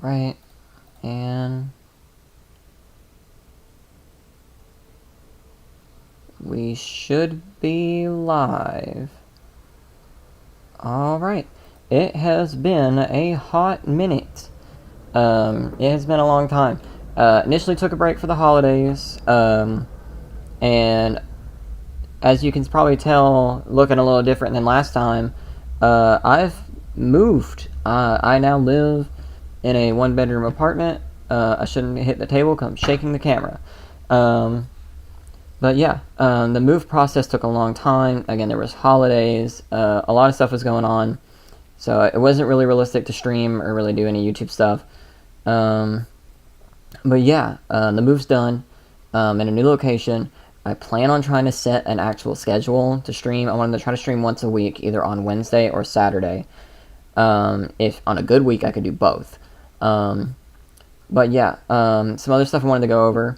Right, and we should be live. Alright, it has been a hot minute. It has been a long time. Initially took a break for the holidays, and as you can probably tell, looking a little different than last time, I've moved. I now live in a one-bedroom apartment. I shouldn't hit the table because I'm shaking the camera. But yeah, the move process took a long time. Again, there was holidays. A lot of stuff was going on. So it wasn't really realistic to stream or really do any YouTube stuff. But yeah, the move's done. In a new location. I plan on trying to set an actual schedule to stream. I wanted to try to stream once a week, either on Wednesday or Saturday. If on a good week, I could do both. But yeah, some other stuff I wanted to go over.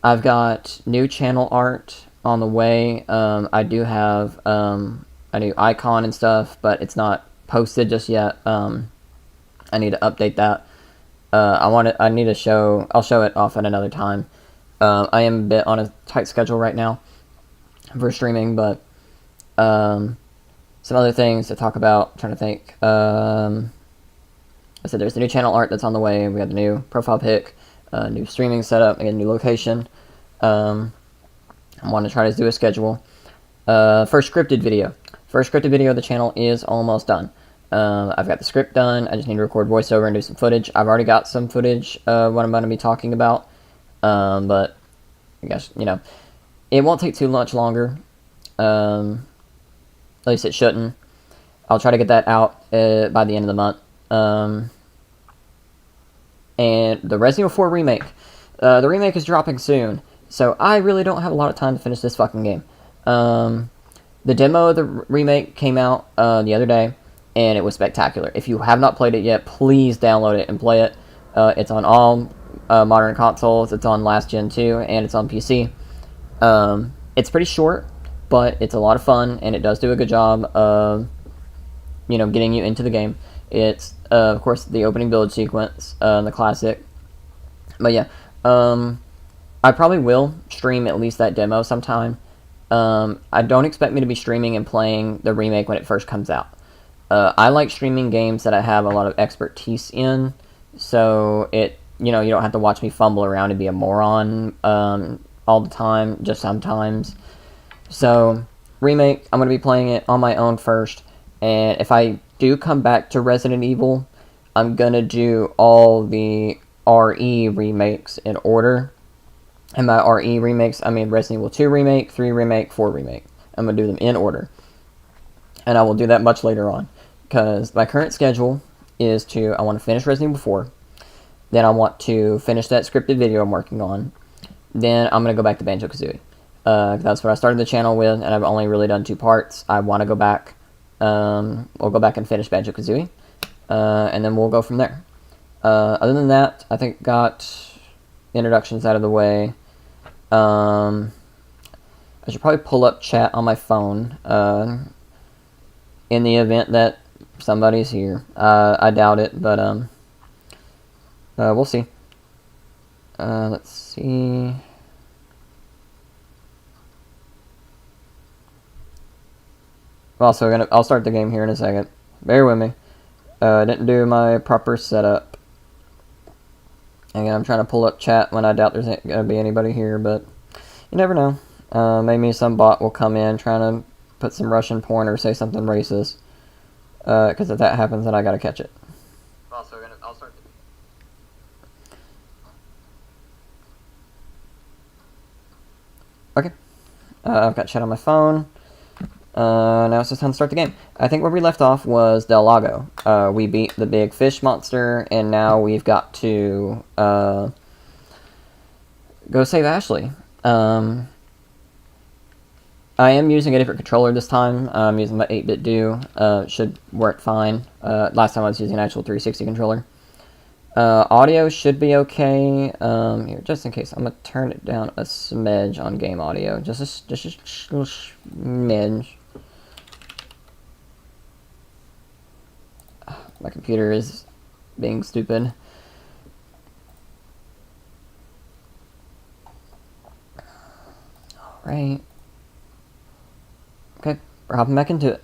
I've got new channel art on the way. I do have a new icon and stuff, but it's not posted just yet. I need to update that. I need to show. I'll show it off at another time. I am a bit on a tight schedule right now for streaming, but some other things to talk about. I'm trying to think. I said there's the new channel art that's on the way. We got the new profile pic, new streaming setup, again, new location. I want to try to do a schedule. First scripted video of the channel is almost done. I've got the script done. I just need to record voiceover and do some footage. I've already got some footage of what I'm going to be talking about. But I guess, it won't take too much longer. At least it shouldn't. I'll try to get that out by the end of the month. And the Resident Evil 4 remake. The remake is dropping soon, so I really don't have a lot of time to finish this fucking game. The demo of the remake came out the other day, and it was spectacular. If you have not played it yet, please download it and play it. It's on all modern consoles, it's on last gen too, and it's on PC. It's pretty short, but it's a lot of fun, and it does do a good job of, getting you into the game. It's, of course, the opening build sequence, the classic. But yeah, I probably will stream at least that demo sometime. I don't expect me to be streaming and playing the remake when it first comes out. I like streaming games that I have a lot of expertise in, so you don't have to watch me fumble around and be a moron all the time, just sometimes. So, remake, I'm going to be playing it on my own first, and if I do come back to Resident Evil, I'm going to do all the RE remakes in order. And by RE remakes, I mean Resident Evil 2 remake, 3 remake, 4 remake. I'm going to do them in order. And I will do that much later on, because my current schedule is I want to finish Resident Evil 4, then I want to finish that scripted video I'm working on, then I'm going to go back to Banjo-Kazooie. That's what I started the channel with, and I've only really done 2 parts. I want to go back, we'll go back and finish Banjo-Kazooie, and then we'll go from there. Other than that, I think got introductions out of the way. I should probably pull up chat on my phone, in the event that somebody's here. I doubt it, but, we'll see. Let's see. Also, I'll start the game here in a second. Bear with me. I didn't do my proper setup. Again, I'm trying to pull up chat when I doubt there's going to be anybody here, but you never know. Maybe some bot will come in trying to put some Russian porn or say something racist. Because if that happens, then I gotta catch it. Also, I'll start. Okay. I've got chat on my phone. Now it's just time to start the game. I think where we left off was Del Lago. We beat the big fish monster, and now we've got to go save Ashley. I am using a different controller this time. I'm using my 8-bit Do. Should work fine. Last time I was using an actual 360 controller. Audio should be okay. Here, just in case, I'm gonna turn it down a smidge on game audio. Just a little smidge. My computer is being stupid. Alright. Okay, we're hopping back into it.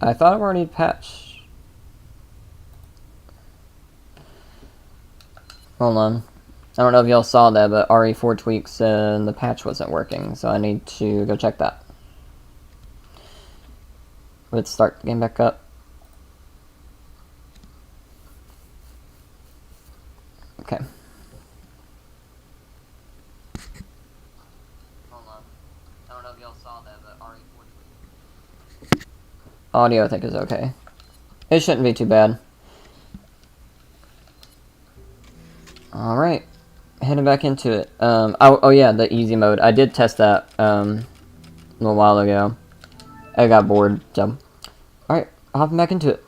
I thought I've already patched. Hold on. I don't know if y'all saw that, but RE4 tweaks and the patch wasn't working, so I need to go check that. Let's start the game back up. Okay. Hold on. I don't know if y'all saw that, but RE4 tweaks. Audio, I think, is okay. It shouldn't be too bad. Alright. Heading back into it. Oh yeah, the easy mode. I did test that a little while ago. I got bored, so. Alright, hopping back into it.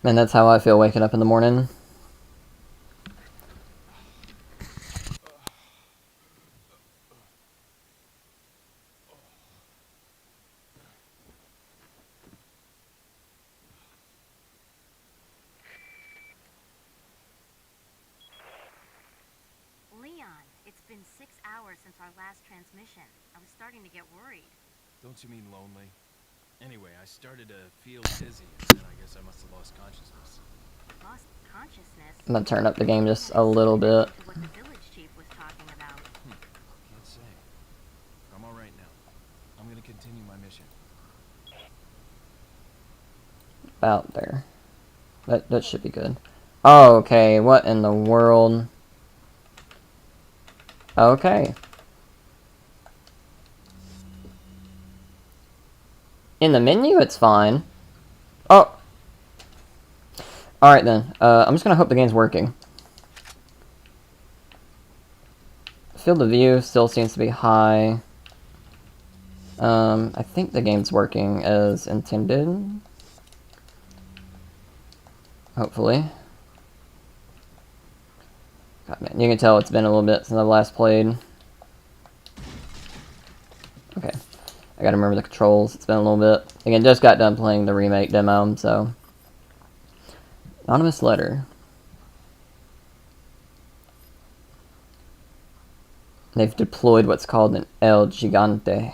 And that's how I feel waking up in the morning. Leon, it's been 6 hours since our last transmission. I was starting to get worried. Don't you mean lonely? Anyway, I started to feel dizzy, and I guess I must have lost consciousness. Lost consciousness? I'm gonna turn up the game just a little bit. To what the village chief was talking about. Can't say. I'm alright now. I'm gonna continue my mission. About there. That should be good. Oh, okay, what in the world? Okay. In the menu, it's fine. Oh! Alright then, I'm just gonna hope the game's working. Field of view still seems to be high. I think the game's working as intended. Hopefully. God, man, you can tell it's been a little bit since I last played. Okay. I gotta remember the controls. It's been a little bit. Again, just got done playing the remake demo, so. Anonymous letter. They've deployed what's called an El Gigante.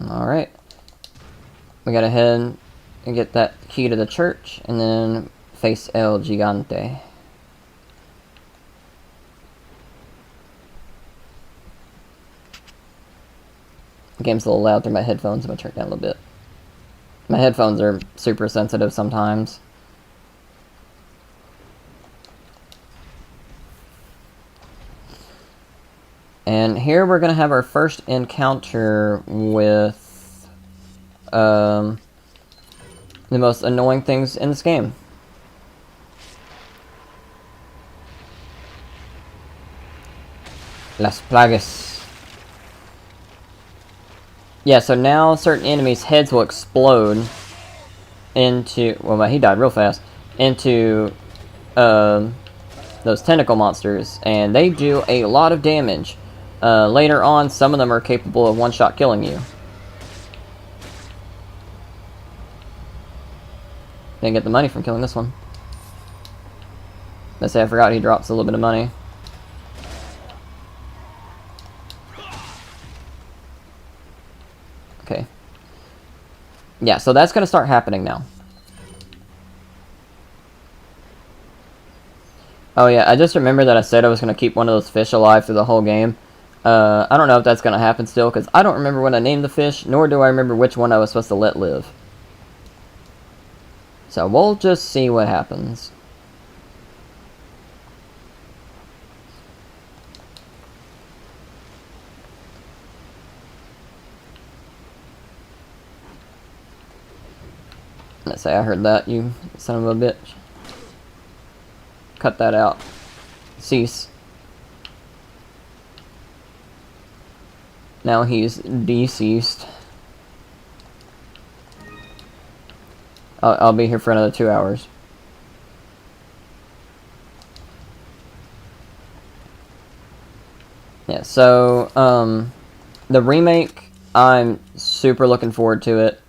Alright. We gotta head and get that key to the church, and then face El Gigante. The game's a little loud through my headphones. I'm gonna turn it down a little bit. My headphones are super sensitive sometimes. And here we're gonna have our first encounter with the most annoying things in this game. Las Plagas. Yeah, so now certain enemies' heads will explode into... Well, he died real fast. Into those tentacle monsters. And they do a lot of damage. Later on, some of them are capable of one-shot killing you. Didn't get the money from killing this one. Let's say I forgot he drops a little bit of money. Okay. Yeah, so that's going to start happening now. Oh yeah, I just remember that I said I was going to keep one of those fish alive through the whole game. I don't know if that's going to happen still, because I don't remember when I named the fish, nor do I remember which one I was supposed to let live. So we'll just see what happens. Let's say I heard that, you son of a bitch. Cut that out. Cease. Now he's deceased. I'll be here for another 2 hours. Yeah, so, the remake, I'm super looking forward to it.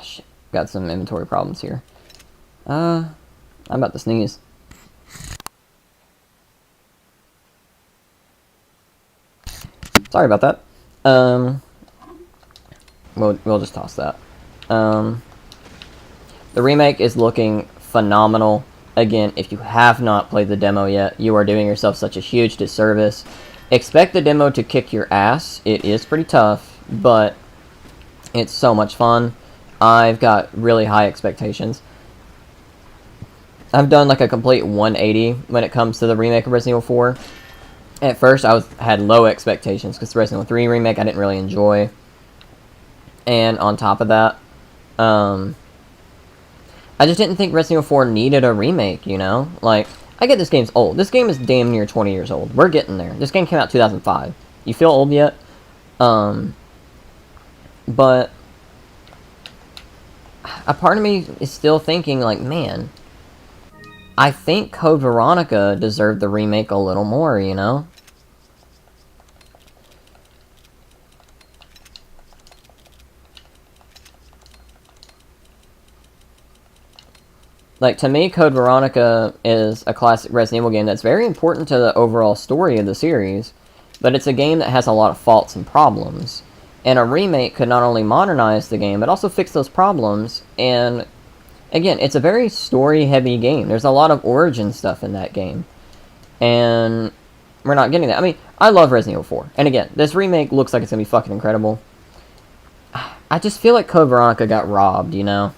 Shit, got some inventory problems here. I'm about to sneeze. Sorry about that. We'll just toss that. The remake is looking phenomenal. Again, if you have not played the demo yet, you are doing yourself such a huge disservice. Expect the demo to kick your ass. It is pretty tough, but it's so much fun. I've got really high expectations. I've done like a complete 180 when it comes to the remake of Resident Evil 4. At first, I had low expectations because the Resident Evil 3 remake I didn't really enjoy. And on top of that, I just didn't think Resident Evil 4 needed a remake, you know? Like, I get this game's old. This game is damn near 20 years old. We're getting there. This game came out 2005. You feel old yet? But a part of me is still thinking, like, man, I think Code Veronica deserved the remake a little more, you know? Like, to me, Code Veronica is a classic Resident Evil game that's very important to the overall story of the series, but it's a game that has a lot of faults and problems. And a remake could not only modernize the game, but also fix those problems. And, again, it's a very story-heavy game. There's a lot of origin stuff in that game. And we're not getting that. I mean, I love Resident Evil 4. And, again, this remake looks like it's going to be fucking incredible. I just feel like Code Veronica got robbed, you know?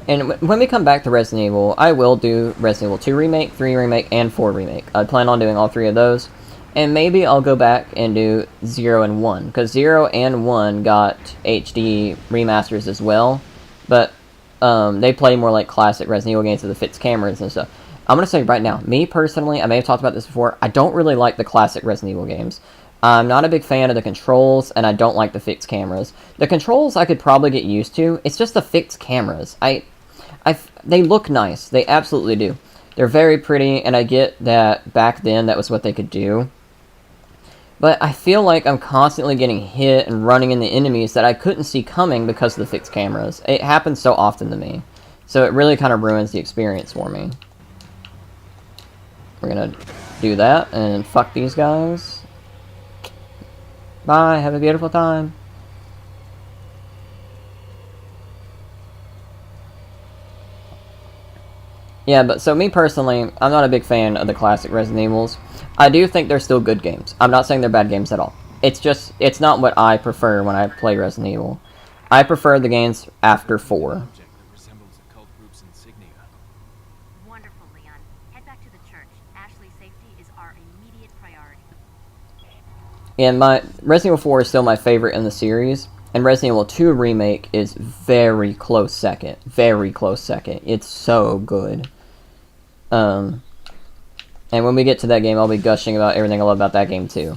And when we come back to Resident Evil, I will do Resident Evil 2 Remake, 3 Remake, and 4 Remake. I plan on doing all 3 of those. And maybe I'll go back and do 0 and 1. Because 0 and 1 got HD remasters as well. But they play more like classic Resident Evil games with the fixed cameras and stuff. I'm going to say right now, me personally, I may have talked about this before, I don't really like the classic Resident Evil games. I'm not a big fan of the controls, and I don't like the fixed cameras. The controls I could probably get used to. It's just the fixed cameras. They look nice. They absolutely do. They're very pretty, and I get that back then that was what they could do. But I feel like I'm constantly getting hit and running into enemies that I couldn't see coming because of the fixed cameras. It happens so often to me. So it really kind of ruins the experience for me. We're gonna do that and fuck these guys. Bye, have a beautiful time. Yeah, but so me personally, I'm not a big fan of the classic Resident Evils. I do think they're still good games. I'm not saying they're bad games at all. It's just, it's not what I prefer when I play Resident Evil. I prefer the games after 4. Object that resembles a cult group's insignia. Wonderful, Leon. Head back to the church. Ashley's safety is our immediate priority. And my Resident Evil 4 is still my favorite in the series. And Resident Evil 2 Remake is very close second. Very close second. It's so good. And when we get to that game, I'll be gushing about everything I love about that game too.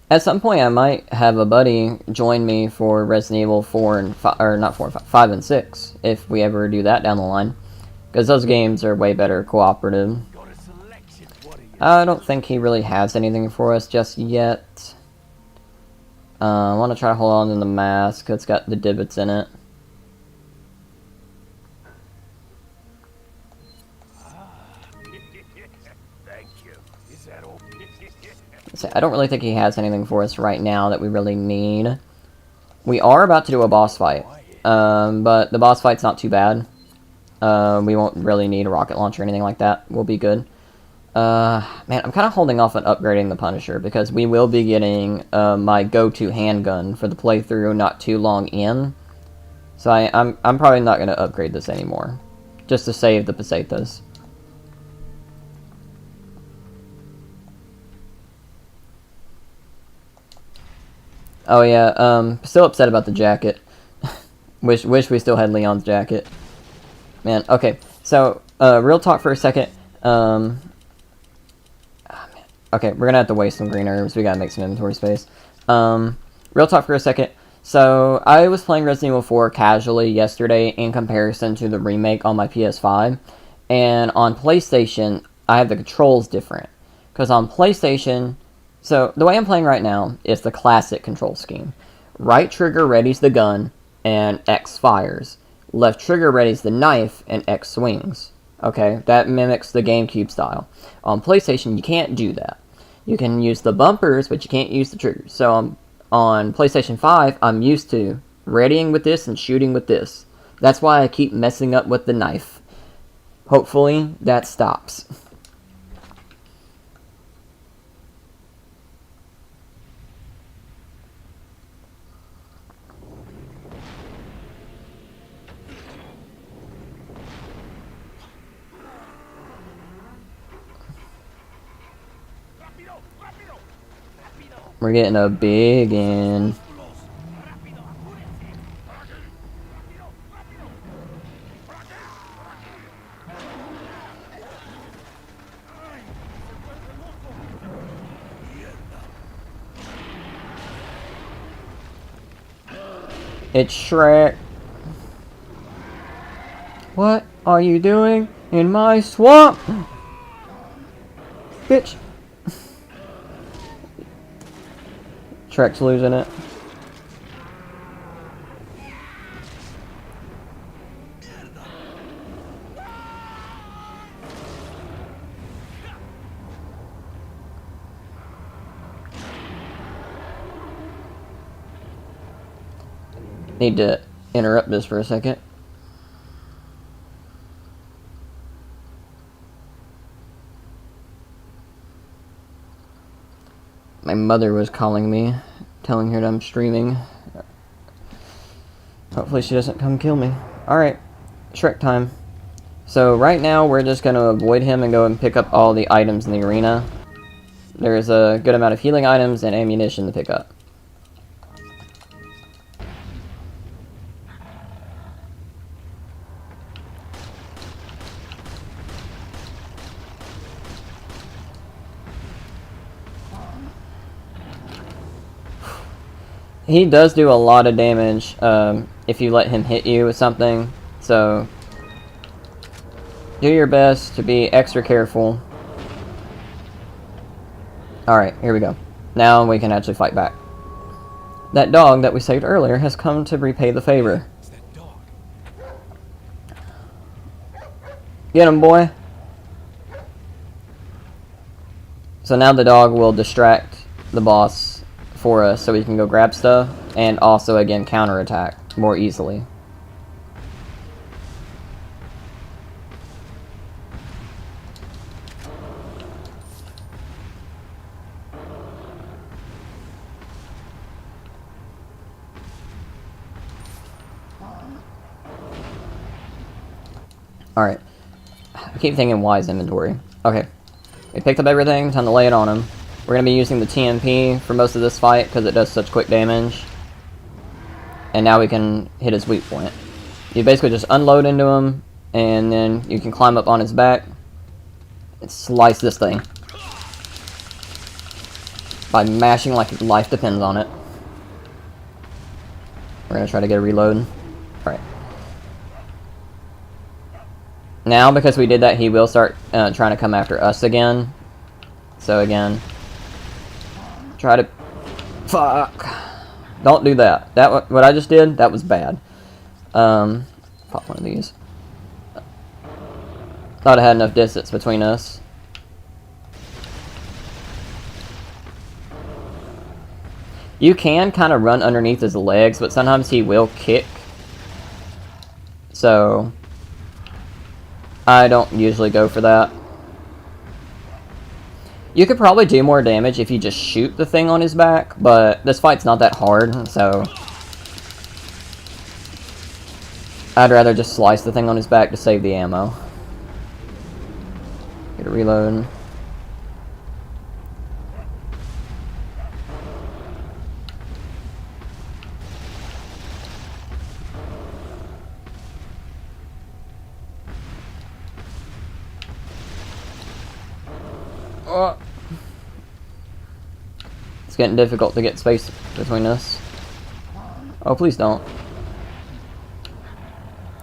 At some point, I might have a buddy join me for Resident Evil 4 and 5, or not 4 and 5 and 6, if we ever do that down the line. Because those games are way better cooperative. I don't think he really has anything for us just yet. I want to try to hold on to the mask. It's got the divots in it. So I don't really think he has anything for us right now that we really need. We are about to do a boss fight, but the boss fight's not too bad. We won't really need a rocket launcher or anything like that. We'll be good. Man, I'm kind of holding off on upgrading the Punisher because we will be getting my go-to handgun for the playthrough not too long in. So I'm probably not going to upgrade this anymore, just to save the pesetas. Oh yeah, still upset about the jacket. wish we still had Leon's jacket. Man, okay, so real talk for a second. Okay, we're gonna have to waste some green herbs. We gotta make some inventory space. Real talk for a second. So, I was playing Resident Evil 4 casually yesterday in comparison to the remake on my PS5. And on PlayStation, I have the controls different. Because on PlayStation... So, the way I'm playing right now is the classic control scheme. Right trigger readies the gun, and X fires. Left trigger readies the knife, and X swings. Okay, that mimics the GameCube style. On PlayStation, you can't do that. You can use the bumpers, but you can't use the triggers. So on PlayStation 5, I'm used to readying with this and shooting with this. That's why I keep messing up with the knife. Hopefully, that stops. We're getting a big in. It's Shrek. What are you doing in my swamp? Bitch. Shrek's losing it. Need to interrupt this for a second. My mother was calling me, telling her that I'm streaming. Hopefully she doesn't come kill me. Alright, Shrek time. So right now we're just going to avoid him and go and pick up all the items in the arena. There's a good amount of healing items and ammunition to pick up. He does do a lot of damage if you let him hit you with something, so do your best to be extra careful. Alright, here we go. Now we can actually fight back. That dog that we saved earlier has come to repay the favor. Get him, boy! So now the dog will distract the boss for us so we can go grab stuff and also again counterattack more easily. Alright. I keep thinking wise inventory. Okay. We picked up everything, time to lay it on him. We're going to be using the TMP for most of this fight because it does such quick damage. And now we can hit his weak point. You basically just unload into him, and then you can climb up on his back and slice this thing. By mashing like life depends on it. We're going to try to get a reload. Alright. Now, because we did that, he will start trying to come after us again. So again, try to... Fuck! Don't do that. What I just did, that was bad. Pop one of these. Thought I had enough distance between us. You can kind of run underneath his legs, but sometimes he will kick. So, I don't usually go for that. You could probably do more damage if you just shoot the thing on his back, but this fight's not that hard, so I'd rather just slice the thing on his back to save the ammo. Get a reload. Oh. It's getting difficult to get space between us. Oh, please don't.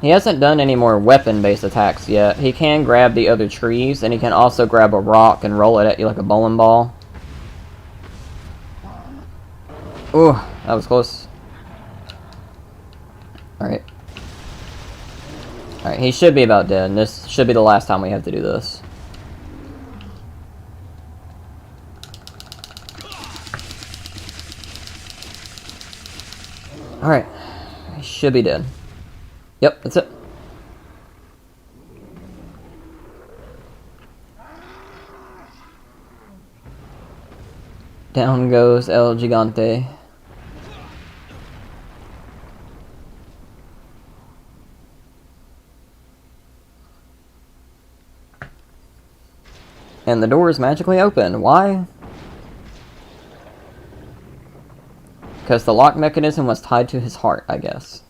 He hasn't done any more weapon-based attacks yet. He can grab the other trees, and he can also grab a rock and roll it at you like a bowling ball. Ooh, that was close. Alright. Alright, he should be about dead, and this should be the last time we have to do this. Alright. He should be dead. Yep, that's it. Down goes El Gigante. And the door is magically open. Why? Because the lock mechanism was tied to his heart, I guess.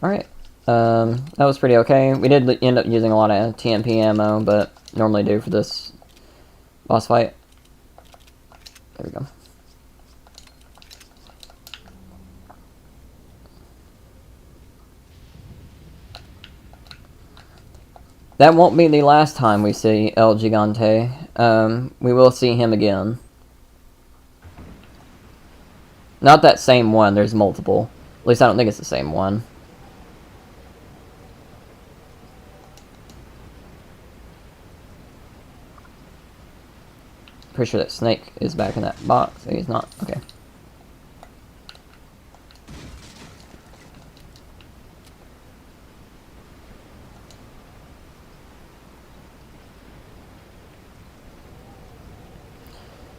Alright. That was pretty okay. We did end up using a lot of TMP ammo, but normally do for this boss fight. There we go. That won't be the last time we see El Gigante. We will see him again. Not that same one, there's multiple. At least I don't think it's the same one. Pretty sure that snake is back in that box. He's not. Okay.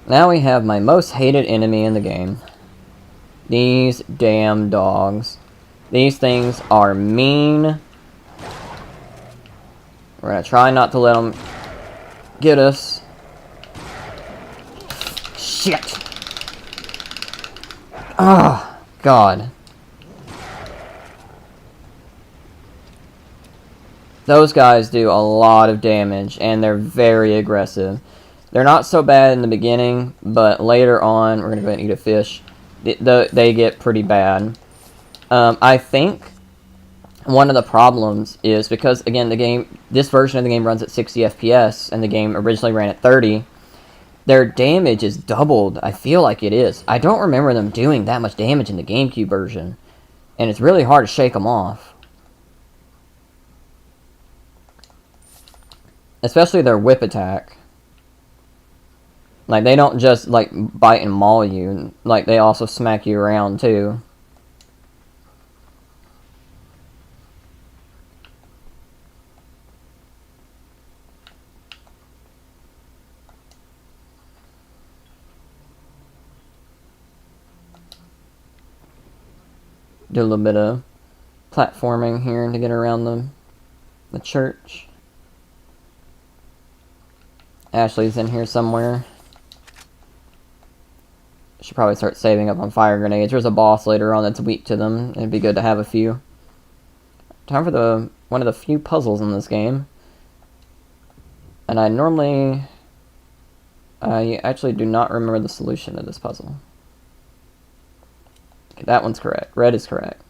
Now we have my most hated enemy in the game. These damn dogs. These things are mean. We're gonna try not to let them get us. Shit! Oh, God. Those guys do a lot of damage, and they're very aggressive. They're not so bad in the beginning, but later on, we're going to go ahead and eat a fish, they get pretty bad. I think one of the problems is because, again, this version of the game runs at 60 FPS, and the game originally ran at 30. Their damage is doubled. I feel like it is. I don't remember them doing that much damage in the GameCube version, and it's really hard to shake them off. Especially their whip attack. Like, they don't just, like, bite and maul you. Like, they also smack you around, too. Do a little bit of platforming here to get around the church. Ashley's in here somewhere. Should probably start saving up on fire grenades. There's a boss later on that's weak to them. It'd be good to have a few. Time for one of the few puzzles in this game. And I actually do not remember the solution to this puzzle. Okay, that one's correct. Red is correct.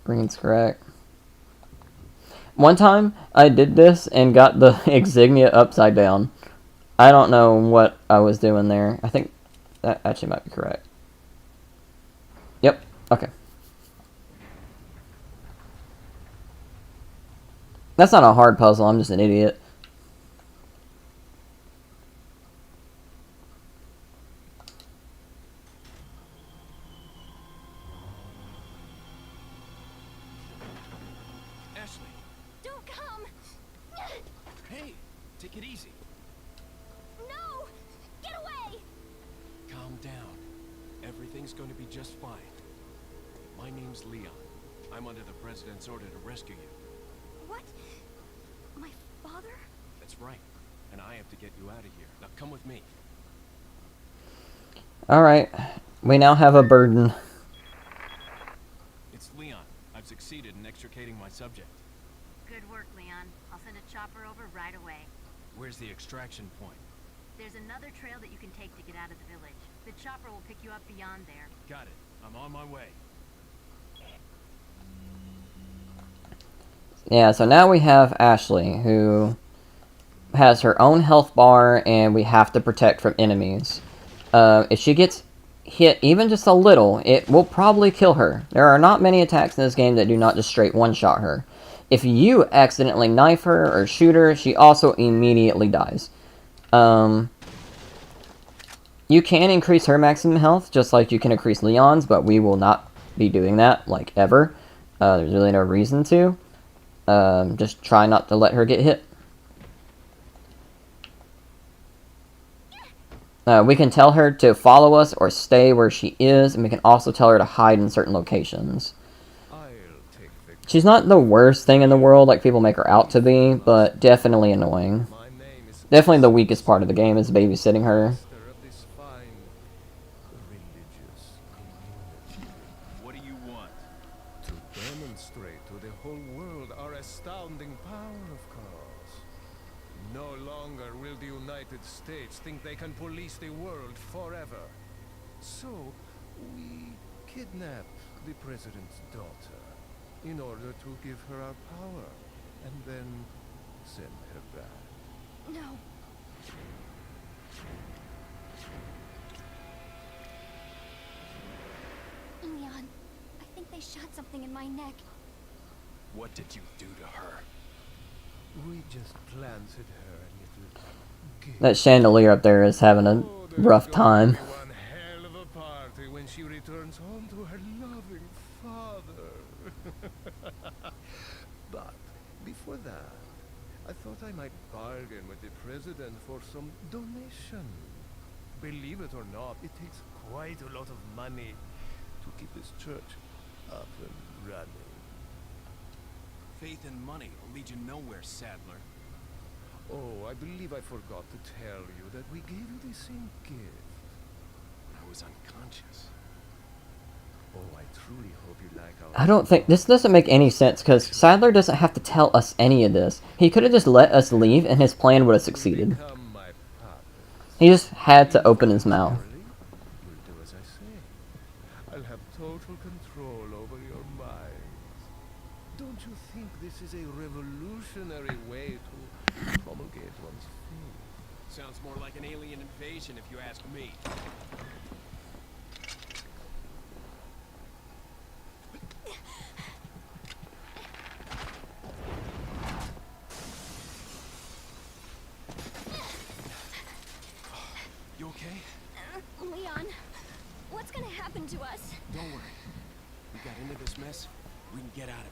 Green's correct. One time, I did this and got the insignia upside down. I don't know what I was doing there. I think that actually might be correct. Okay. That's not a hard puzzle, I'm just an idiot. Ashley, Don't come! hey, take it easy. No! Get away! Calm down. Everything's going to be just fine. My name's Leon. I'm under the president's order to rescue you. What? My father? That's right. And I have to get you out of here. Now come with me. Alright. We now have a burden. It's Leon. I've succeeded in extricating my subject. Good work, Leon. I'll send a chopper over right away. Where's the extraction point? There's another trail that you can take to get out of the village. The chopper will pick you up beyond there. Got it. I'm on my way. Yeah, so now we have Ashley, who has her own health bar, and we have to protect from enemies. If she gets hit even just a little, it will probably kill her. There are not many attacks in this game that do not just straight one-shot her. If you accidentally knife her or shoot her, she also immediately dies. You can increase her maximum health, just like you can increase Leon's, but we will not be doing that, like, ever. There's really no reason to. Just try not to let her get hit. We can tell her to follow us or stay where she is, and we can also tell her to hide in certain locations. She's not the worst thing in the world like people make her out to be, but definitely annoying. Definitely the weakest part of the game is babysitting her. What do you want? To demonstrate to the whole world our astounding power, of course. No longer will the United States think they can police the world forever. So, we kidnap the president's daughter in order to give her our power, and then send her back. No. Leon, I think they shot something in my neck. What did you do to her? We just planted her a little gift. That chandelier up there is having a Oh, there's rough going time. to be one hell of a party when she returns home to her loving father. But before that, I thought I might bargain with the president for some donation. Believe it or not, it takes quite a lot of money to keep this church up and running. Faith and money will lead you nowhere, Sadler. Oh, I believe I forgot to tell you that we gave you the same gift. I was unconscious. Oh, I truly hope you like our... I don't think... This doesn't make any sense, because Sadler doesn't have to tell us any of this. He could have just let us leave, and his plan would have succeeded. Become my puppets. He just had to open his mouth. You'll do as I say. I'll have total control over your minds. Don't you think this is a revolutionary way to promulgate one's faith? Sounds more like an alien invasion if you ask me. You okay? Leon, what's gonna happen to us? Don't worry. We got into this mess. We can get out of it.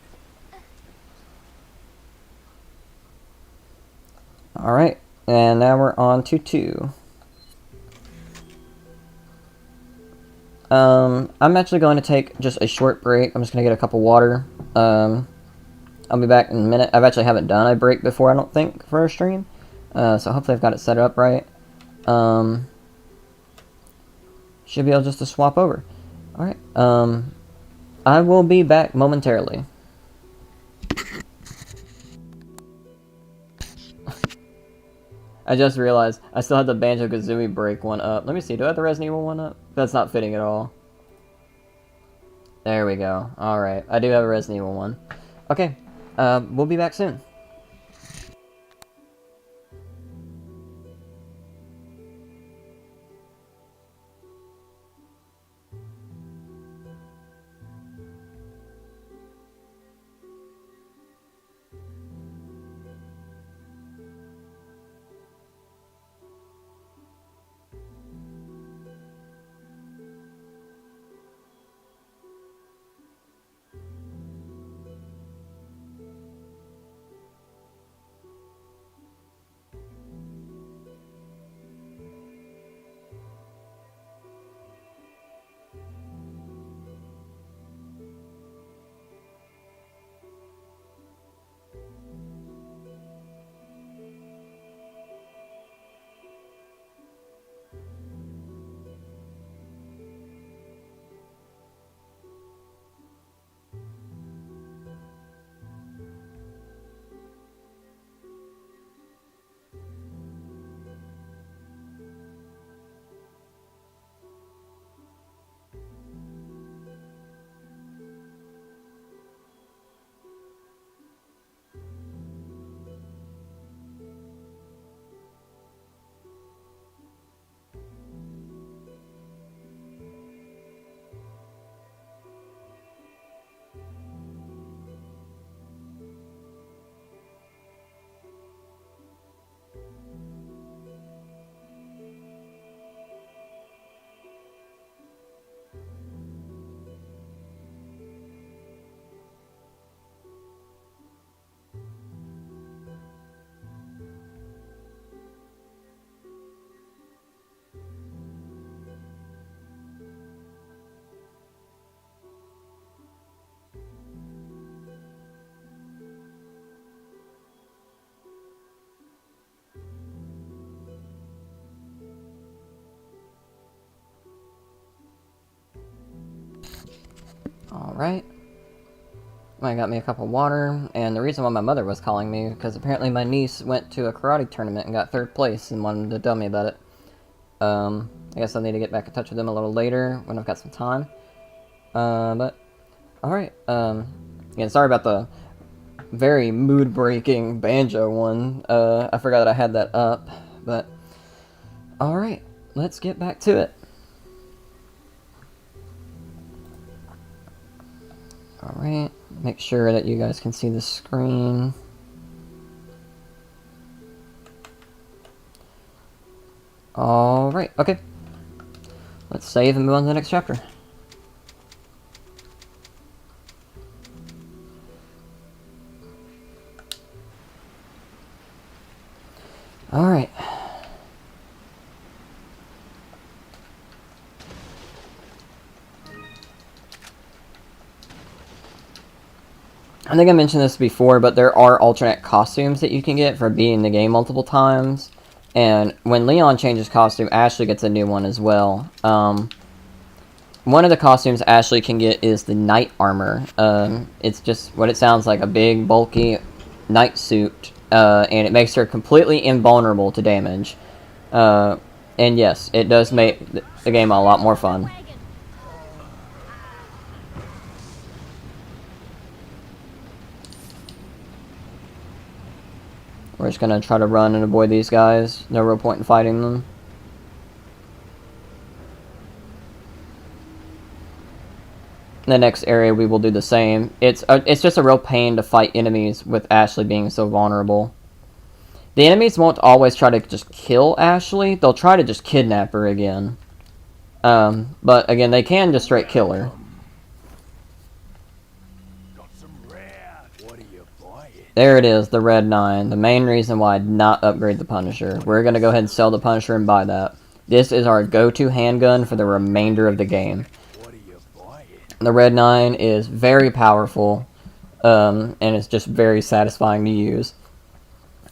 Alright, and now we're on to 2. I'm actually going to take just a short break. I'm just going to get a cup of water. I'll be back in a minute. I've actually haven't done a break before, I don't think, for a stream. So hopefully I've got it set up right. Should be able just to swap over. Alright, I will be back momentarily. I just realized I still have the Banjo-Kazooie break one up. Let me see, do I have the Resident Evil one up? That's not fitting at all. There we go. Alright, I do have a Resident Evil one. Okay, we'll be back soon. Alright. I got me a cup of water, and the reason why my mother was calling me, because apparently my niece went to a karate tournament and got 3rd place and wanted to tell me about it. I guess I'll need to get back in touch with them a little later when I've got some time. But, alright, again, sorry about the very mood-breaking banjo one. I forgot that I had that up, but, alright, let's get back to it. Alright, make sure that you guys can see the screen. Alright, okay. Let's save and move on to the next chapter. Alright. I think I mentioned this before, but there are alternate costumes that you can get for beating the game multiple times. And when Leon changes costume, Ashley gets a new one as well. One of the costumes Ashley can get is the knight armor. It's just what it sounds like, a big, bulky knight suit. And it makes her completely invulnerable to damage. And yes, it does make the game a lot more fun. We're just gonna try to run and avoid these guys. No real point in fighting them. In the next area, we will do the same. It's just a real pain to fight enemies with Ashley being so vulnerable. The enemies won't always try to just kill Ashley. They'll try to just kidnap her again. But again, they can just straight kill her. There it is, the Red 9. The main reason why I did not upgrade the Punisher. We're going to go ahead and sell the Punisher and buy that. This is our go-to handgun for the remainder of the game. The Red 9 is very powerful, and it's just very satisfying to use.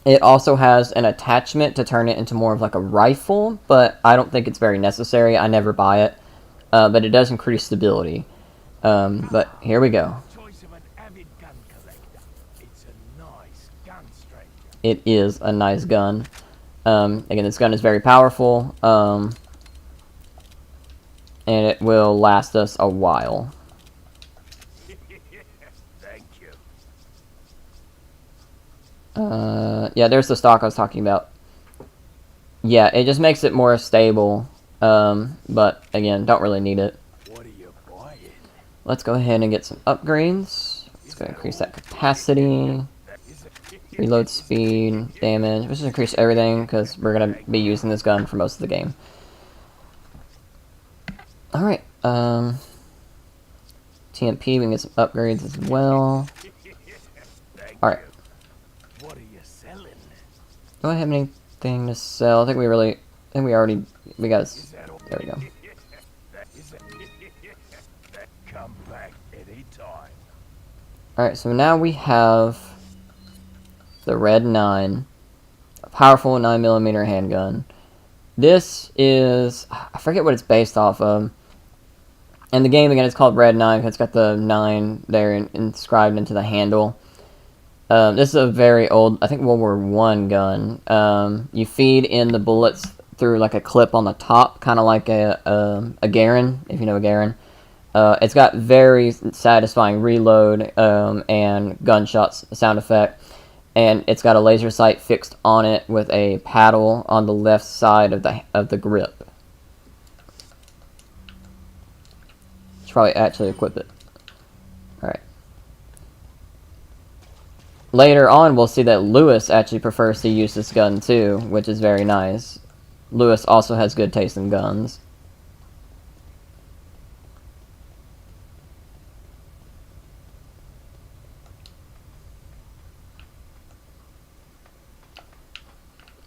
It also has an attachment to turn it into more of like a rifle, but I don't think it's very necessary. I never buy it, but it does increase stability. But here we go. It is a nice gun. Again, this gun is very powerful, and it will last us a while. Thank you. Yeah, there's the stock I was talking about. Yeah, it just makes it more stable, but again, don't really need it. What are you buying? Let's go ahead and get some upgrades. Let's go increase that capacity. Reload speed, damage. Let's just increase everything because we're going to be using this gun for most of the game. Alright, TMP, we can get some upgrades as well. Alright. What are you selling? Do I have anything to sell? I think we got there we go. Come back anytime. Alright, so now we have the Red 9, a powerful 9mm handgun. This is, I forget what it's based off of. And the game, again, it's called Red 9 because it's got the 9 there inscribed into the handle. This is a very old, I think World War I gun. You feed in the bullets through like a clip on the top, kind of like a Garand, if you know a Garand. It's got very satisfying reload and gunshots sound effect. And it's got a laser sight fixed on it with a paddle on the left side of the grip. Should probably actually equip it. Alright. Later on, we'll see that Lewis actually prefers to use this gun too, which is very nice. Lewis also has good taste in guns.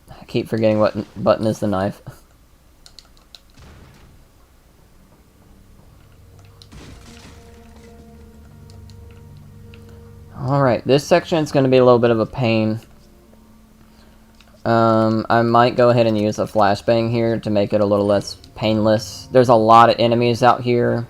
I keep forgetting what button is the knife. Alright, this section is going to be a little bit of a pain. I might go ahead and use a flashbang here to make it a little less painless. There's a lot of enemies out here.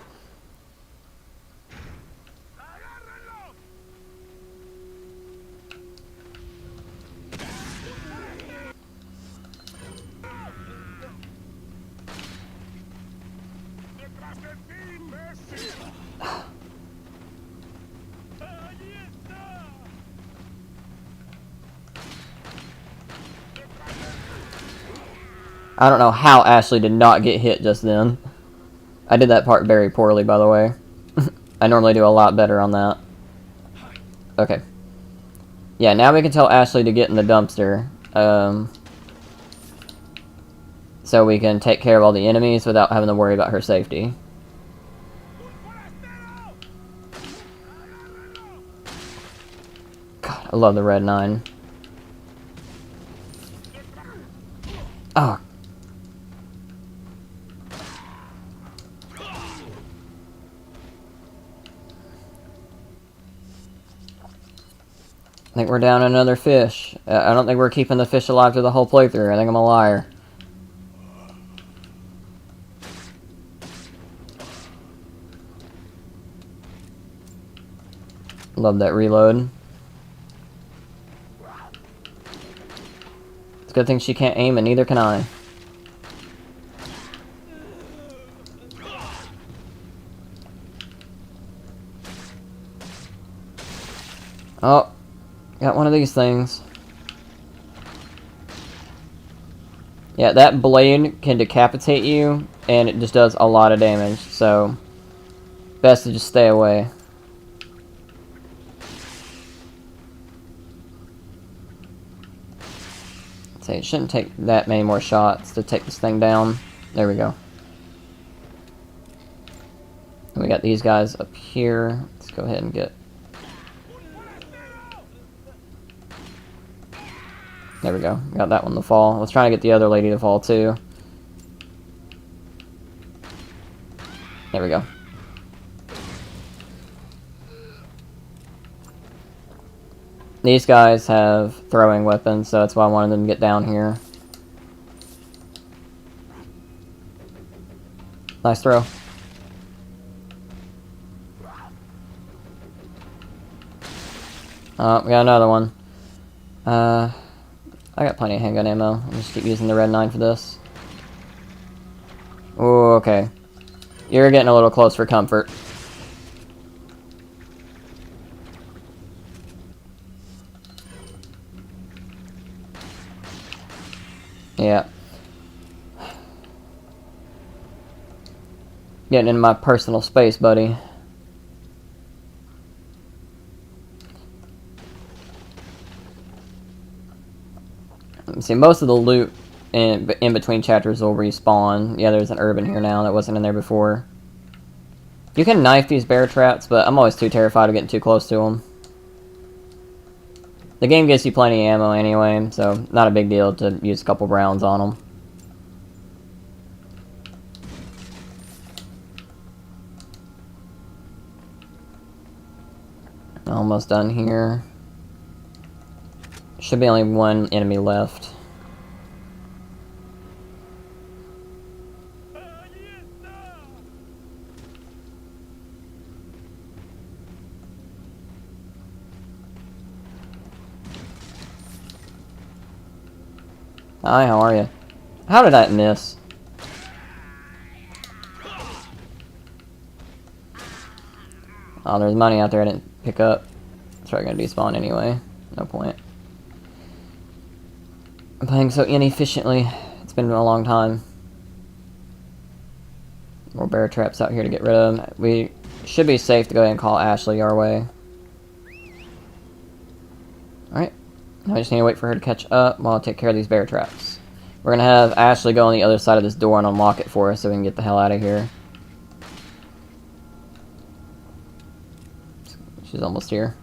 I don't know how Ashley did not get hit just then. I did that part very poorly, by the way. I normally do a lot better on that. Okay. Yeah, now we can tell Ashley to get in the dumpster. So we can take care of all the enemies without having to worry about her safety. God, I love the red 9. Oh. I think we're down another fish. I don't think we're keeping the fish alive through the whole playthrough. I think I'm a liar. Love that reload. It's a good thing she can't aim, and neither can I. Oh. Got one of these things. Yeah, that blade can decapitate you, and it just does a lot of damage, so best to just stay away. Say it shouldn't take that many more shots to take this thing down. There we go. And we got these guys up here. Let's go ahead and get... There we go. Got that one to fall. Let's try to get the other lady to fall too. There we go. These guys have throwing weapons, so that's why I wanted them to get down here. Nice throw. We got another one. I got plenty of handgun ammo. I'll just keep using the red 9 for this. Ooh, okay. You're getting a little close for comfort. Yeah. Getting in my personal space, buddy. See, most of the loot in between chapters will respawn. Yeah, there's an urban here now that wasn't in there before. You can knife these bear traps, but I'm always too terrified of getting too close to them. The game gives you plenty of ammo anyway, so not a big deal to use a couple rounds on them. Almost done here. Should be only one enemy left. Hi, how are you? How did I miss? Oh, there's money out there I didn't pick up. It's probably gonna despawn anyway. No point. I'm playing so inefficiently. It's been a long time. More bear traps out here to get rid of. We should be safe to go ahead and call Ashley our way. Alright. Now I just need to wait for her to catch up while I take care of these bear traps. We're gonna have Ashley go on the other side of this door and unlock it for us so we can get the hell out of here. She's almost here.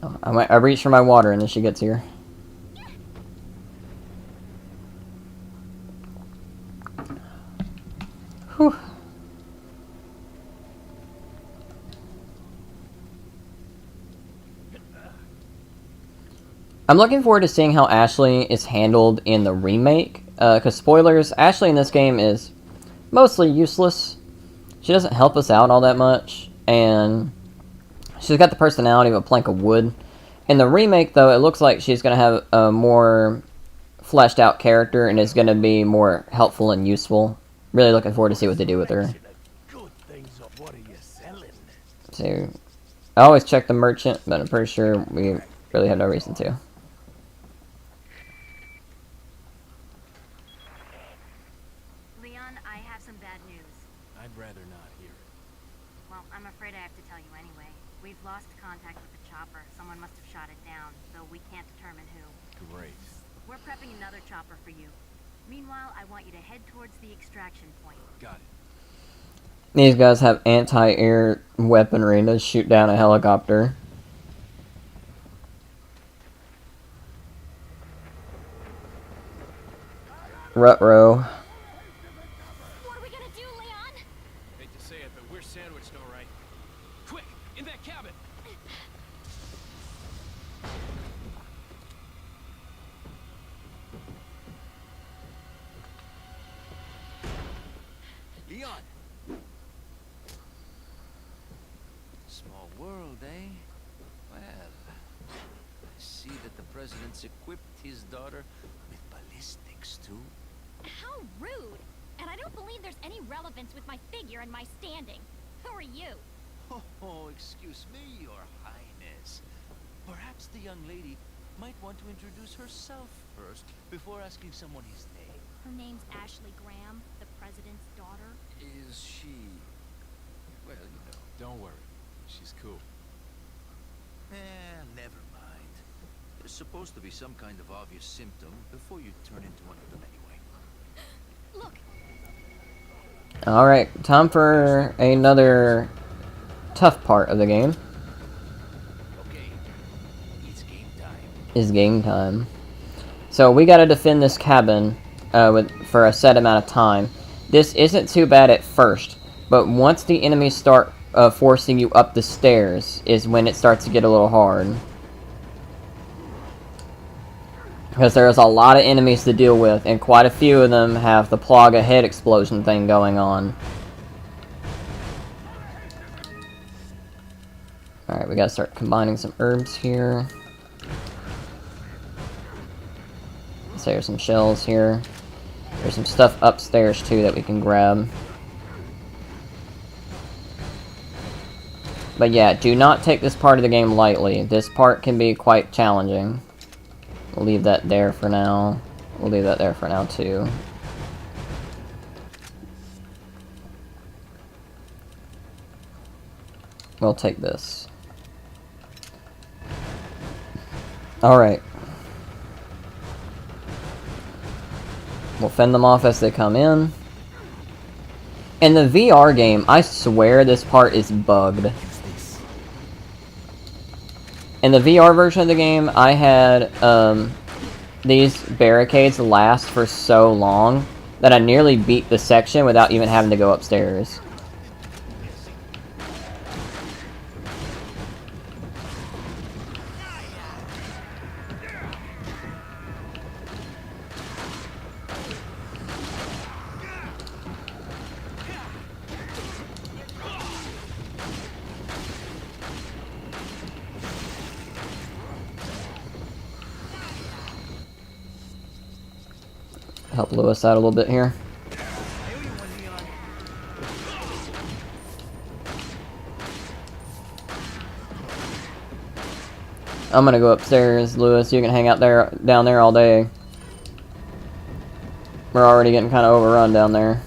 Oh, I reach for my water and then she gets here. Whew. I'm looking forward to seeing how Ashley is handled in the remake. Because spoilers, Ashley in this game is mostly useless. She doesn't help us out all that much. And she's got the personality of a plank of wood. In the remake, though, it looks like she's going to have a more fleshed out character and is going to be more helpful and useful. Really looking forward to see what they do with her. So, I always check the merchant, but I'm pretty sure we really have no reason to. Leon, I have some bad news. I'd rather not hear it. Well, I'm afraid I have to tell you anyway. We've lost contact with the chopper. Someone must have shot it down, though we can't determine who. Great. We're prepping another chopper for you. Meanwhile, I want you to head towards the extraction point. Got it. These guys have anti-air weaponry to shoot down a helicopter. Ruh-roh. What are we gonna do, Leon? Hate to say it, but we're sandwiched, all right. Quick, in that cabin. Leon. Small world, eh? Well, I see that the president's equipped his daughter with ballistics, too. How rude! And I don't believe there's any relevance with my figure and my standing. Who are you? Oh, excuse me, Your Highness. Perhaps the young lady might want to introduce herself first before asking someone his name. Her name's Ashley Graham, the president's daughter. Is she... well, you know... Don't worry. She's cool. Never mind. There's supposed to be some kind of obvious symptom before you turn into one of them anyway. Look, Alright, time for another tough part of the game. Okay, it's game time. Is game time. So we gotta defend this cabin for a set amount of time. This isn't too bad at first, but once the enemies start forcing you up the stairs is when it starts to get a little hard. Because there's a lot of enemies to deal with, and quite a few of them have the Plaga head explosion thing going on. Alright, we gotta start combining some herbs here. So there's some shells here. There's some stuff upstairs too that we can grab. But yeah, do not take this part of the game lightly. This part can be quite challenging. We'll leave that there for now. We'll leave that there for now too. We'll take this. Alright. We'll fend them off as they come in. In the VR game, I swear this part is bugged. In the VR version of the game, I had these barricades last for so long that I nearly beat the section without even having to go upstairs. Help Lewis out a little bit here. I'm gonna go upstairs, Lewis. You can hang out there, down there all day. We're already getting kind of overrun down there.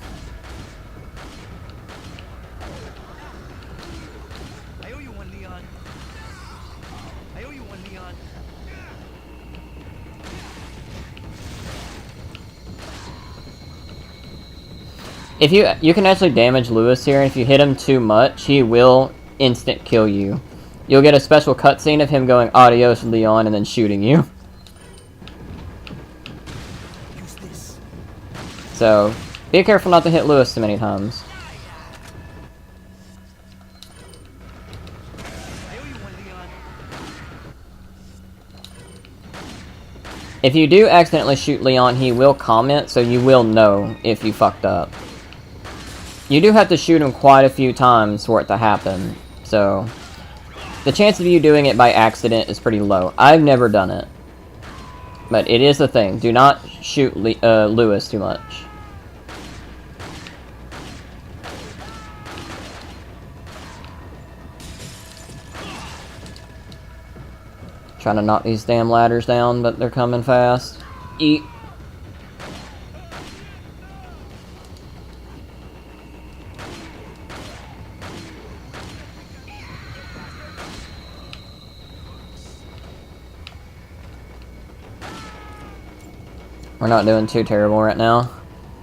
I owe you one, Leon. I owe you one, Leon. If you can actually damage Lewis here, and if you hit him too much, he will instant kill you. You'll get a special cutscene of him going adios Leon and then shooting you. Use this. So be careful not to hit Lewis too many times. I owe you one, Leon. If you do accidentally shoot Leon, he will comment, so you will know if you fucked up. You do have to shoot him quite a few times for it to happen, so the chance of you doing it by accident is pretty low. I've never done it, but it is a thing. Do not shoot Lewis too much. Trying to knock these damn ladders down, but they're coming fast. Eat. We're not doing too terrible right now.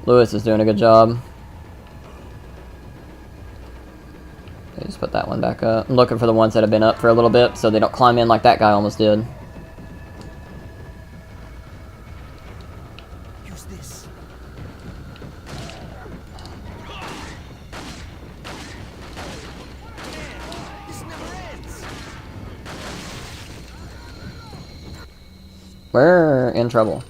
Lewis is doing a good job. Okay, just put that one back up. I'm looking for the ones that have been up for a little bit so they don't climb in like that guy almost did. Use this. This never ends. We're in trouble.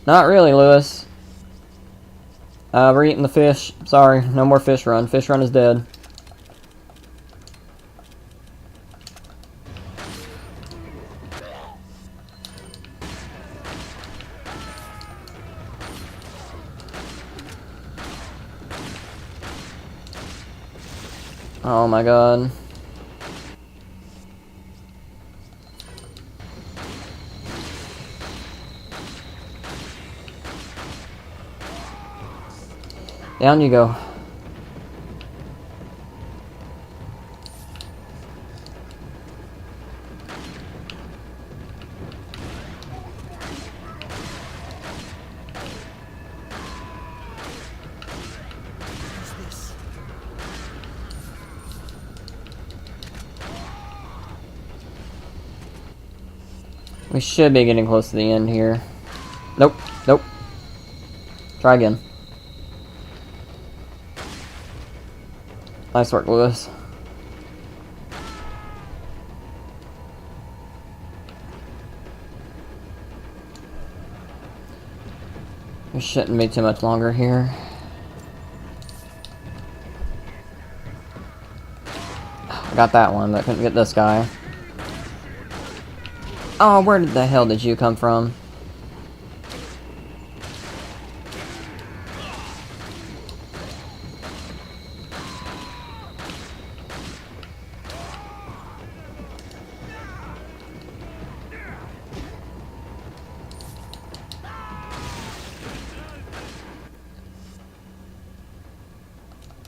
Not really, Lewis. We're eating the fish. Sorry, no more fish run. Fish run is dead. Oh my god. Down you go. Use this. We should be getting close to the end here. Nope, nope. Try again. Nice work, Lewis. We shouldn't be too much longer here. I got that one, but I couldn't get this guy. Oh, where the hell did you come from?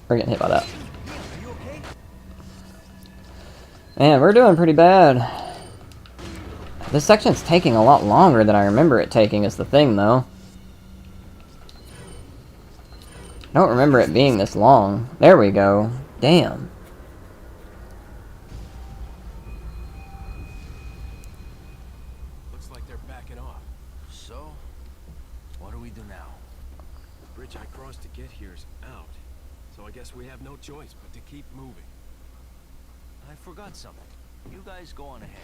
We're getting hit by that. Man, we're doing pretty bad. This section's taking a lot longer than I remember it taking is the thing, though. I don't remember it being this long. There we go. Damn. Looks like they're backing off. So, what do we do now? The bridge I crossed to get here's out. So I guess we have no choice but to keep moving. I forgot something. You guys go on ahead.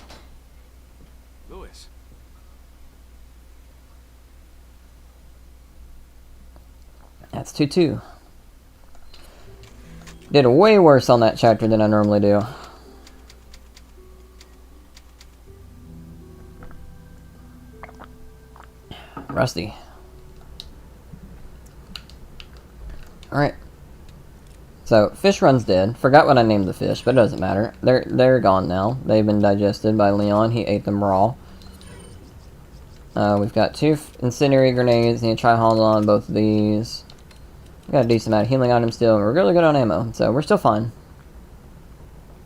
Lewis. That's 2-2. Did way worse on that chapter than I normally do. Rusty. Alright. So, fish run's dead. Forgot what I named the fish, but it doesn't matter. They're gone now. They've been digested by Leon. He ate them raw. We've got 2 incendiary grenades. Need to try hold on both of these. We got a decent amount of healing items still. We're really good on ammo, so we're still fine.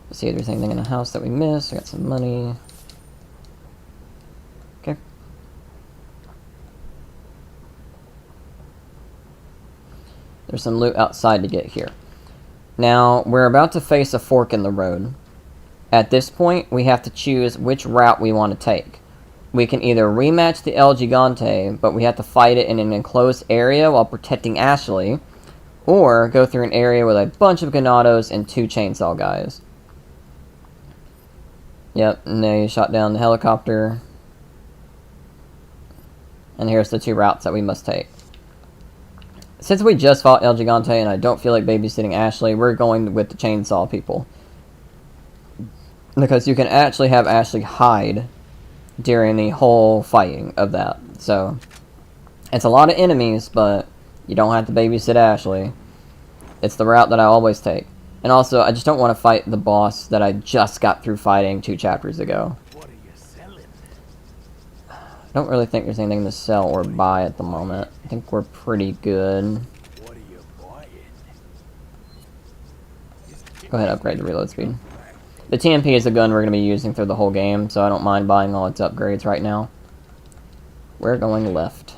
Let's see if there's anything in the house that we missed. We got some money. Okay. There's some loot outside to get here. Now, we're about to face a fork in the road. At this point, we have to choose which route we want to take. We can either rematch the El Gigante, but we have to fight it in an enclosed area while protecting Ashley, or go through an area with a bunch of Ganados and 2 chainsaw guys. Yep, and they shot down the helicopter. And here's the 2 routes that we must take. Since we just fought El Gigante and I don't feel like babysitting Ashley, we're going with the chainsaw people. Because you can actually have Ashley hide during the whole fighting of that. So, it's a lot of enemies, but you don't have to babysit Ashley. It's the route that I always take. And also, I just don't want to fight the boss that I just got through fighting 2 chapters ago. What are you selling? I don't really think there's anything to sell or buy at the moment. I think we're pretty good. What are you buying? Go ahead and upgrade the reload speed. The TMP is a gun we're going to be using through the whole game, so I don't mind buying all its upgrades right now. We're going left.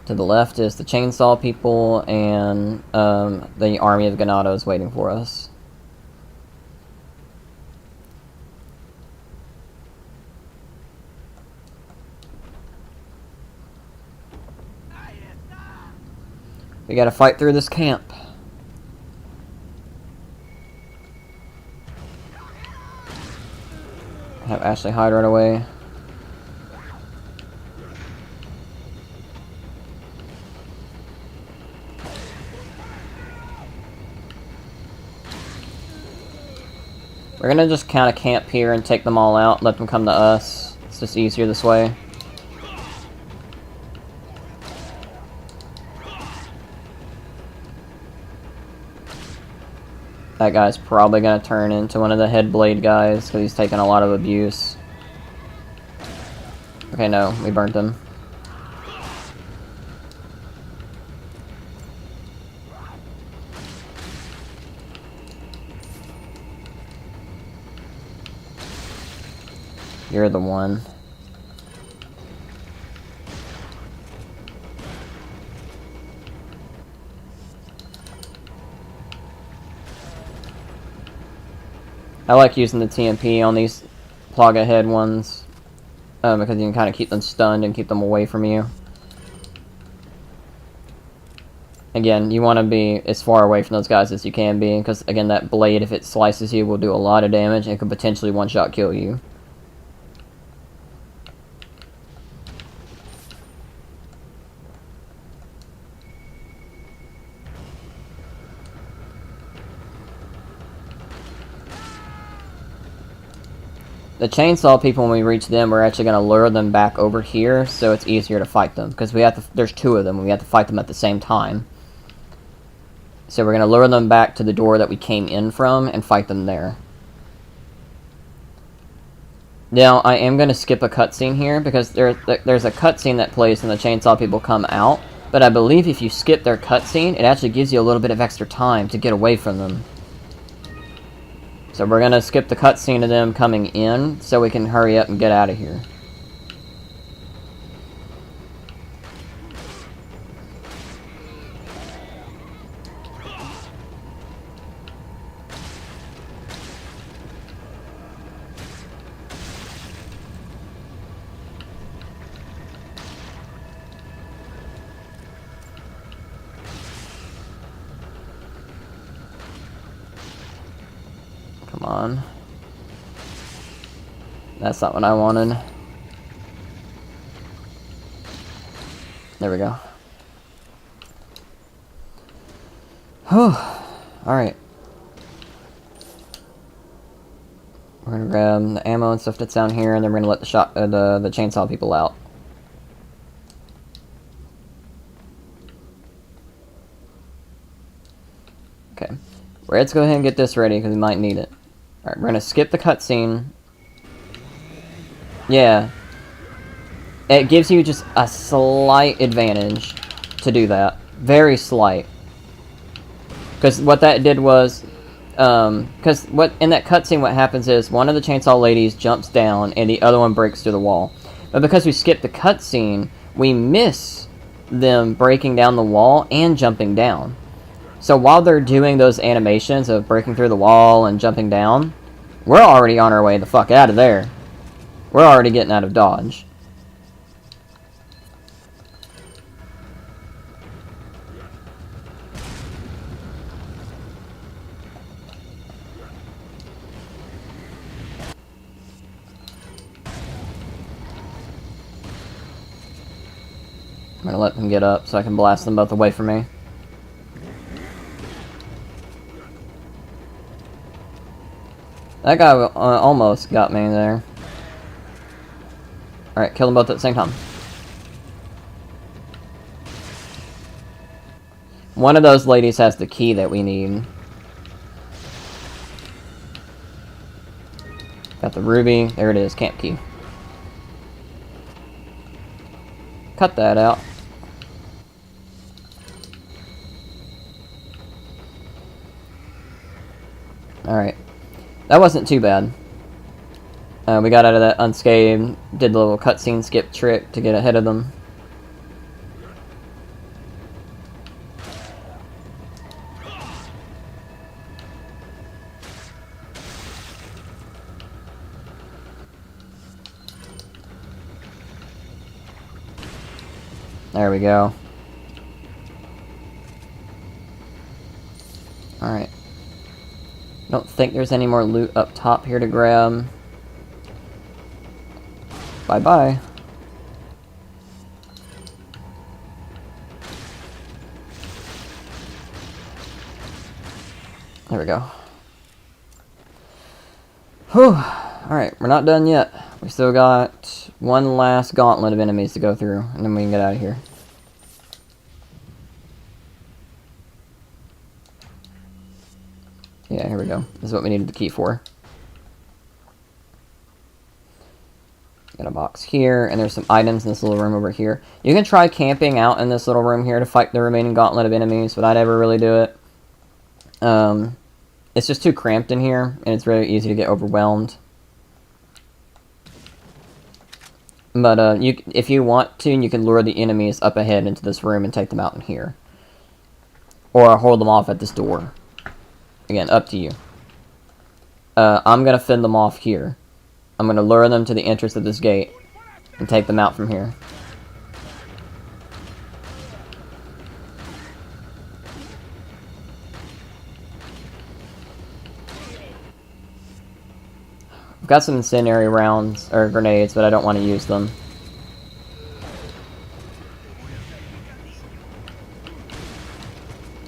To the left is the chainsaw people and the army of Ganados waiting for us. We gotta fight through this camp. Have Ashley hide right away. We're gonna just kind of camp here and take them all out, let them come to us. It's just easier this way. That guy's probably gonna turn into one of the head blade guys, because he's taking a lot of abuse. Okay, no, we burnt him. You're the one. I like using the TMP on these Plaga head ones, because you can kind of keep them stunned and keep them away from you. Again, you want to be as far away from those guys as you can be, because again, that blade, if it slices you, will do a lot of damage and could potentially one-shot kill you. The chainsaw people, when we reach them, we're actually going to lure them back over here, so it's easier to fight them. Because we have to, there's 2 of them, and we have to fight them at the same time. So we're going to lure them back to the door that we came in from, and fight them there. Now, I am going to skip a cutscene here, because there's a cutscene that plays when the chainsaw people come out. But I believe if you skip their cutscene, it actually gives you a little bit of extra time to get away from them. So we're going to skip the cutscene of them coming in, so we can hurry up and get out of here. Come on. That's not what I wanted. There we go. Whew. Alright. We're gonna grab the ammo and stuff that's down here, and then we're gonna let the chainsaw people out. Okay. Let's go ahead and get this ready, because we might need it. Alright, we're gonna skip the cutscene. Yeah. It gives you just a slight advantage to do that. Very slight. Because what that did was... because what in that cutscene what happens is one of the chainsaw ladies jumps down and the other one breaks through the wall. But because we skipped the cutscene, we miss them breaking down the wall and jumping down. So while they're doing those animations of breaking through the wall and jumping down, we're already on our way the fuck out of there. We're already getting out of Dodge. I'm gonna let them get up so I can blast them both away from me. That guy almost got me there. Alright, kill them both at the same time. One of those ladies has the key that we need. Got the ruby. There it is, camp key. Cut that out. Alright. That wasn't too bad. We got out of that unscathed, did the little cutscene skip trick to get ahead of them. There we go. Alright. Don't think there's any more loot up top here to grab. Bye-bye. There we go. Whew. Alright, we're not done yet. We still got one last gauntlet of enemies to go through, and then we can get out of here. Yeah, here we go. This is what we needed the key for. Got a box here, and there's some items in this little room over here. You can try camping out in this little room here to fight the remaining gauntlet of enemies, but I never really do it. It's just too cramped in here, and it's very easy to get overwhelmed. But if you want to, you can lure the enemies up ahead into this room and take them out in here. Or hold them off at this door. Again, up to you. I'm going to fend them off here. I'm going to lure them to the entrance of this gate and take them out from here. I've got some incendiary rounds, or grenades, but I don't want to use them.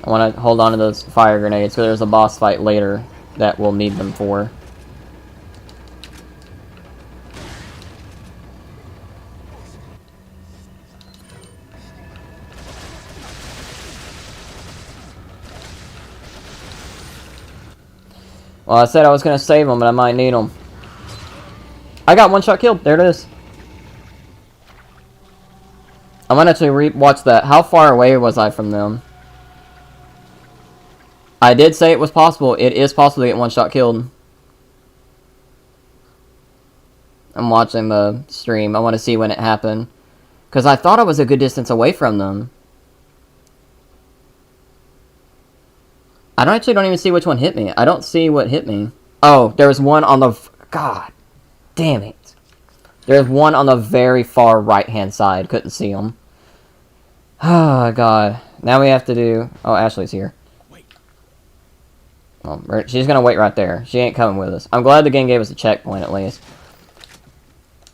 I want to hold on to those fire grenades, so there's a boss fight later that we'll need them for. Well, I said I was going to save them, but I might need them. I got one shot killed. There it is. I'm going to actually re-watch that. How far away was I from them? I did say it was possible. It is possible to get one shot killed. I'm watching the stream. I want to see when it happened. Because I thought I was a good distance away from them. I don't even see which one hit me. I don't see what hit me. Oh, there was one on the... God damn it. There's one on the very far right-hand side. Couldn't see him. Oh, God. Now we have to do... Oh, Ashley's here. Oh, she's going to wait right there. She ain't coming with us. I'm glad the game gave us a checkpoint, at least.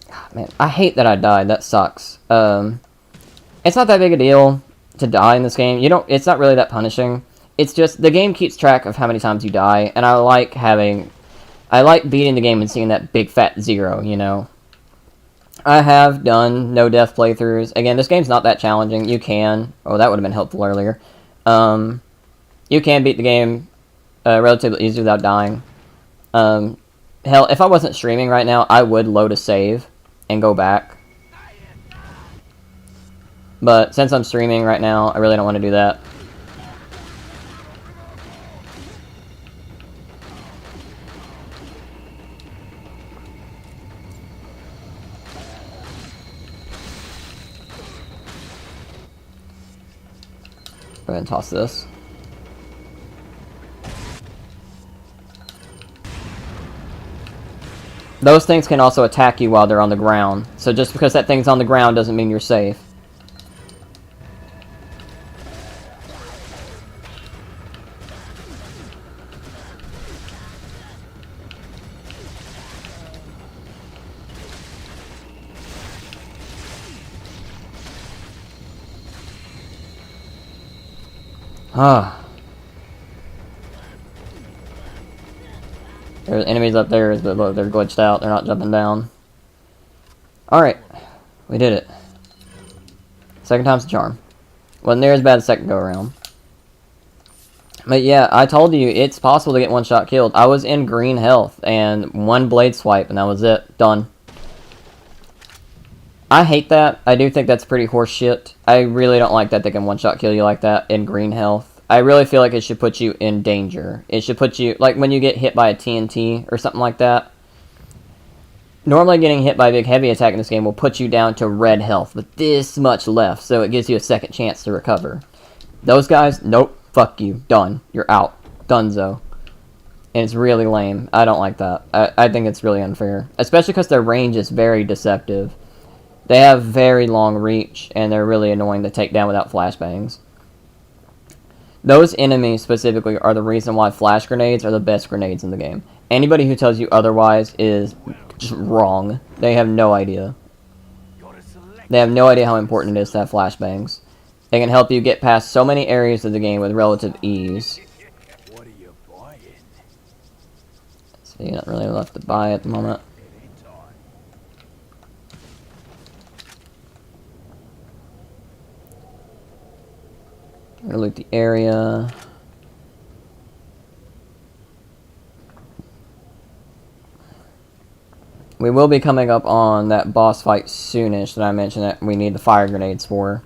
God, man, I hate that I died. That sucks. It's not that big a deal to die in this game. It's not really that punishing. It's just, the game keeps track of how many times you die, and I like beating the game and seeing that big fat 0, you know. I have done no-death playthroughs. Again, this game's not that challenging. You can. Oh, that would have been helpful earlier. You can beat the game relatively easy without dying. Hell, if I wasn't streaming right now, I would load a save and go back. But since I'm streaming right now, I really don't want to do that. Go ahead and toss this. Those things can also attack you while they're on the ground. So just because that thing's on the ground doesn't mean you're safe. Ah. There's enemies up there, but look, they're glitched out. They're not jumping down. Alright. We did it. Second time's a charm. Wasn't near as bad as second go around. But yeah, I told you, it's possible to get one-shot killed. I was in green health, and one blade swipe, and that was it. Done. I hate that. I do think that's pretty horse shit. I really don't like that they can one-shot kill you like that in green health. I really feel like it should put you in danger. It should put you, like when you get hit by a TNT or something like that. Normally getting hit by a big heavy attack in this game will put you down to red health with this much left, so it gives you a second chance to recover. Those guys, nope, fuck you, done. You're out. Dunzo. And it's really lame. I don't like that. I think it's really unfair. Especially because their range is very deceptive. They have very long reach, and they're really annoying to take down without flashbangs. Those enemies specifically are the reason why flash grenades are the best grenades in the game. Anybody who tells you otherwise is just wrong. They have no idea. They have no idea how important it is to have flashbangs. They can help you get past so many areas of the game with relative ease. What are you buying? So you're not really left to buy at the moment. Loot the area. We will be coming up on that boss fight soonish that I mentioned that we need the fire grenades for.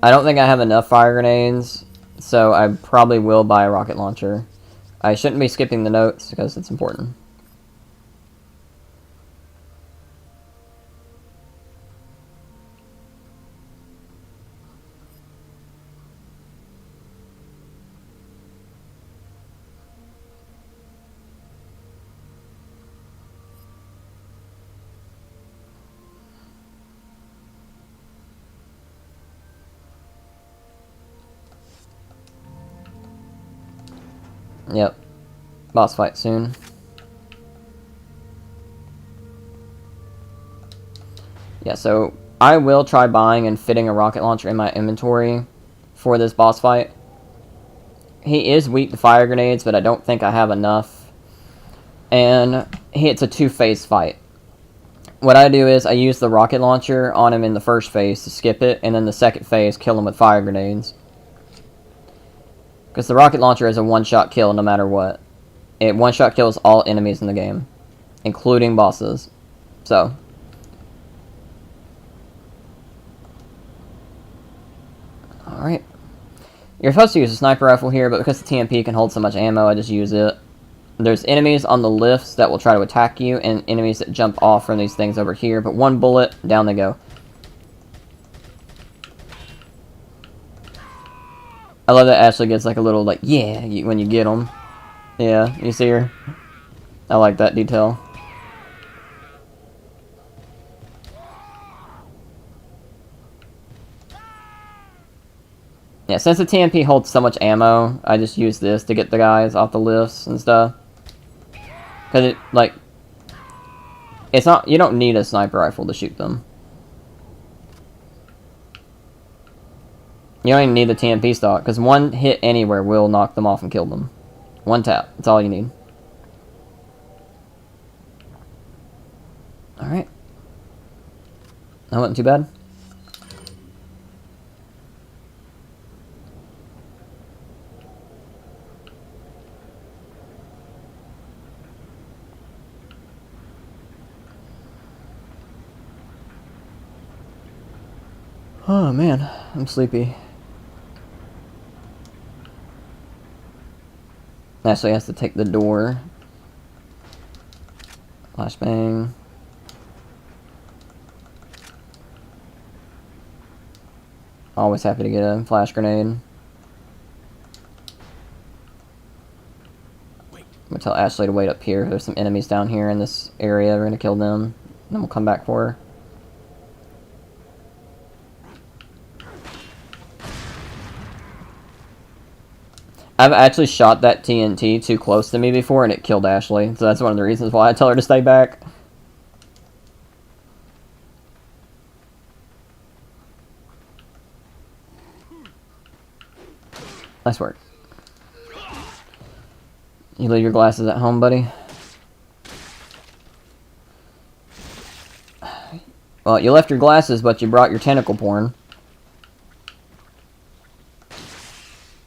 I don't think I have enough fire grenades, so I probably will buy a rocket launcher. I shouldn't be skipping the notes because it's important. Yep. Boss fight soon. Yeah, so I will try buying and fitting a rocket launcher in my inventory for this boss fight. He is weak to fire grenades, but I don't think I have enough. And it's a two-phase fight. What I do is I use the rocket launcher on him in the first phase to skip it, and then the second phase kill him with fire grenades. Because the rocket launcher is a one-shot kill no matter what. It one-shot kills all enemies in the game, including bosses. So. Alright. You're supposed to use a sniper rifle here, but because the TMP can hold so much ammo, I just use it. There's enemies on the lifts that will try to attack you, and enemies that jump off from these things over here, but one bullet, down they go. I love that Ashley gets like a little, like, yeah, when you get them. Yeah, you see her? I like that detail. Yeah, since the TMP holds so much ammo, I just use this to get the guys off the lifts and stuff. Because it, like, it's not, you don't need a sniper rifle to shoot them. You don't even need the TMP stock, because one hit anywhere will knock them off and kill them. One tap, that's all you need. Alright. That wasn't too bad. Oh man, I'm sleepy. Ashley has to take the door. Flashbang. Always happy to get a flash grenade. I'm gonna tell Ashley to wait up here. There's some enemies down here in this area. We're gonna kill them. And then we'll come back for her. I've actually shot that TNT too close to me before, and it killed Ashley. So that's one of the reasons why I tell her to stay back. Nice work. You leave your glasses at home, buddy? Well, you left your glasses, but you brought your tentacle porn.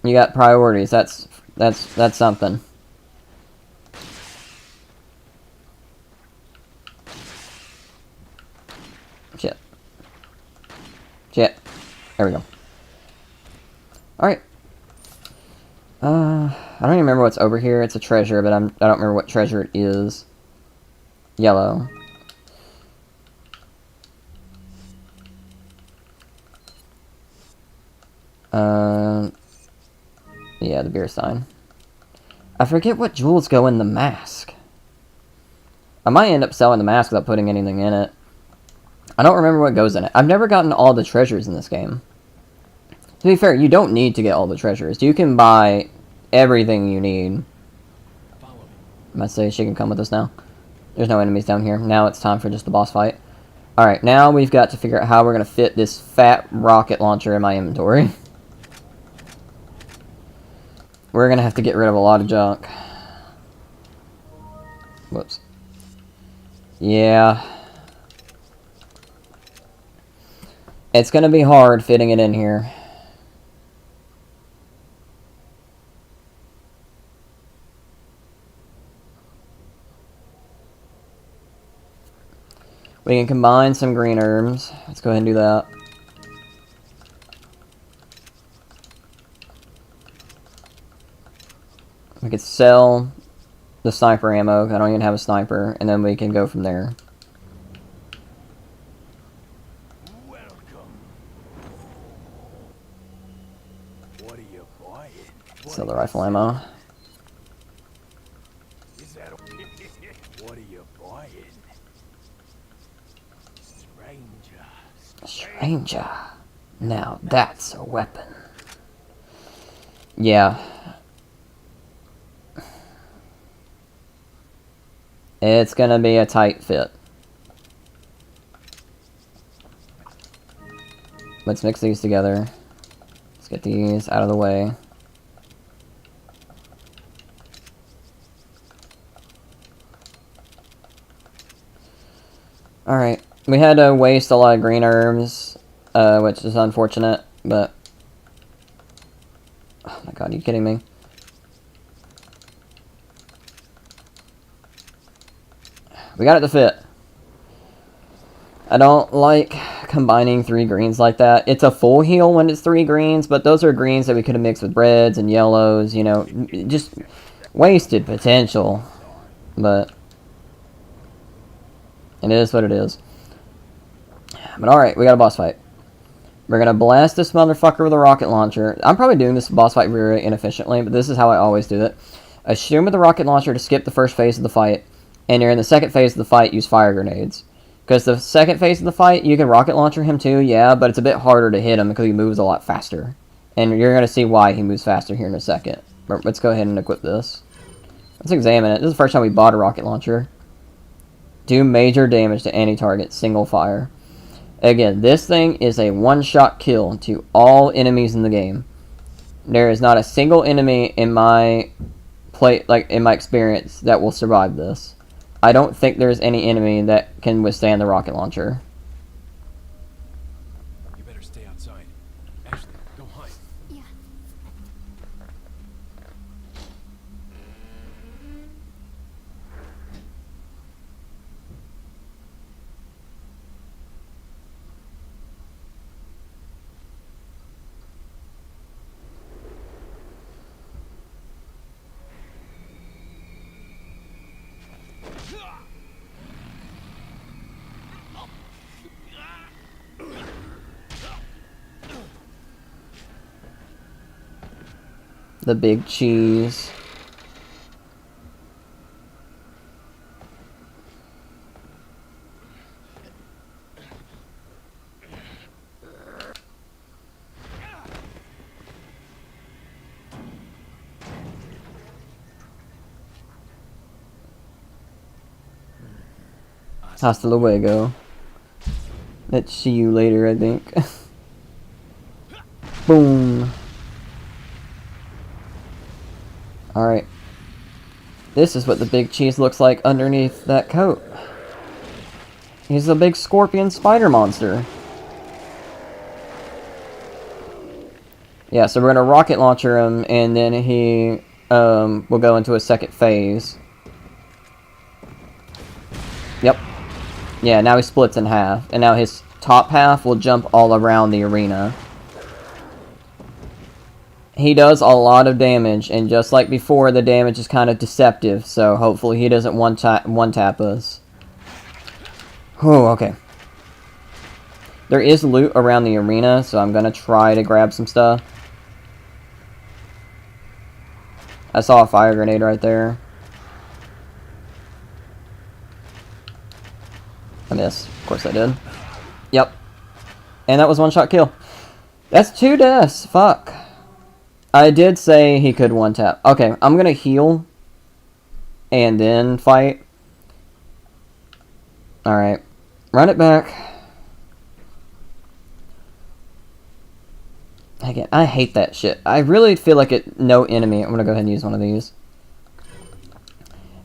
You got priorities. That's something. Shit. Shit. There we go. Alright. I don't even remember what's over here. It's a treasure, but I don't remember what treasure it is. Yellow. Yeah, the beer sign. I forget what jewels go in the mask. I might end up selling the mask without putting anything in it. I don't remember what goes in it. I've never gotten all the treasures in this game. To be fair, you don't need to get all the treasures. You can buy everything you need. Follow me. I must say she can come with us now. There's no enemies down here. Now it's time for just the boss fight. Alright, now we've got to figure out how we're going to fit this fat rocket launcher in my inventory. We're going to have to get rid of a lot of junk. Whoops. Yeah. It's going to be hard fitting it in here. We can combine some green herbs. Let's go ahead and do that. We could sell the sniper ammo. I don't even have a sniper. And then we can go from there. Welcome. What are you buying? Sell the rifle ammo. Is that what are you buying? Stranger. Stranger. Now that's a weapon. Yeah. It's gonna be a tight fit. Let's mix these together. Let's get these out of the way. Alright. We had to waste a lot of green herbs, which is unfortunate, but... Oh my god, are you kidding me? We got it to fit. I don't like combining 3 greens like that. It's a full heal when it's 3 greens, but those are greens that we could have mixed with reds and yellows, you know, just wasted potential. But it is what it is. But alright, we got a boss fight. We're going to blast this motherfucker with a rocket launcher. I'm probably doing this boss fight very inefficiently, but this is how I always do it. I shoot him with the rocket launcher to skip the first phase of the fight. And you're in the second phase of the fight, use fire grenades. Because the second phase of the fight, you can rocket launcher him too, yeah, but it's a bit harder to hit him because he moves a lot faster. And you're going to see why he moves faster here in a second. But let's go ahead and equip this. Let's examine it. This is the first time we bought a rocket launcher. Do major damage to any target, single fire. Again, this thing is a one-shot kill to all enemies in the game. There is not a single enemy in my experience that will survive this. I don't think there's any enemy that can withstand the rocket launcher. You better stay outside. Ashley, go hide. Yeah. The big cheese. Hasta luego. Let's see you later, I think. Boom. Alright. This is what the big cheese looks like underneath that coat. He's a big scorpion spider monster. Yeah, so we're gonna rocket launcher him, and then he will go into a second phase. Yep. Yeah, now he splits in half, and now his top half will jump all around the arena. He does a lot of damage, and just like before, the damage is kind of deceptive, so hopefully he doesn't one-tap us. Oh, okay. There is loot around the arena, so I'm gonna try to grab some stuff. I saw a fire grenade right there. I missed. Of course I did. Yep. And that was one-shot kill. That's 2 deaths. Fuck. I did say he could one-tap. Okay, I'm gonna heal. And then fight. Alright. Run it back. Again, I hate that shit. I really feel like no enemy... I'm gonna go ahead and use one of these.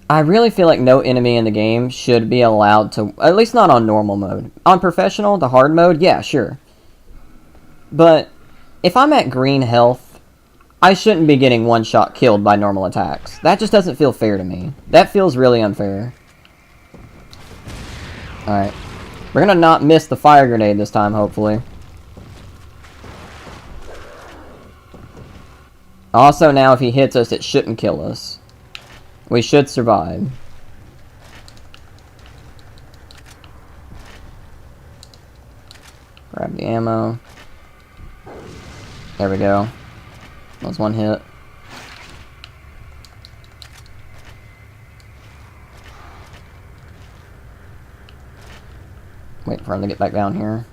I really feel like no enemy in the game should be allowed to... At least not on normal mode. On professional, the hard mode, yeah, sure. But if I'm at green health, I shouldn't be getting one-shot killed by normal attacks. That just doesn't feel fair to me. That feels really unfair. Alright. We're gonna not miss the fire grenade this time, hopefully. Also, now if he hits us, it shouldn't kill us. We should survive. Grab the ammo. There we go. That was one hit. Wait for him to get back down here.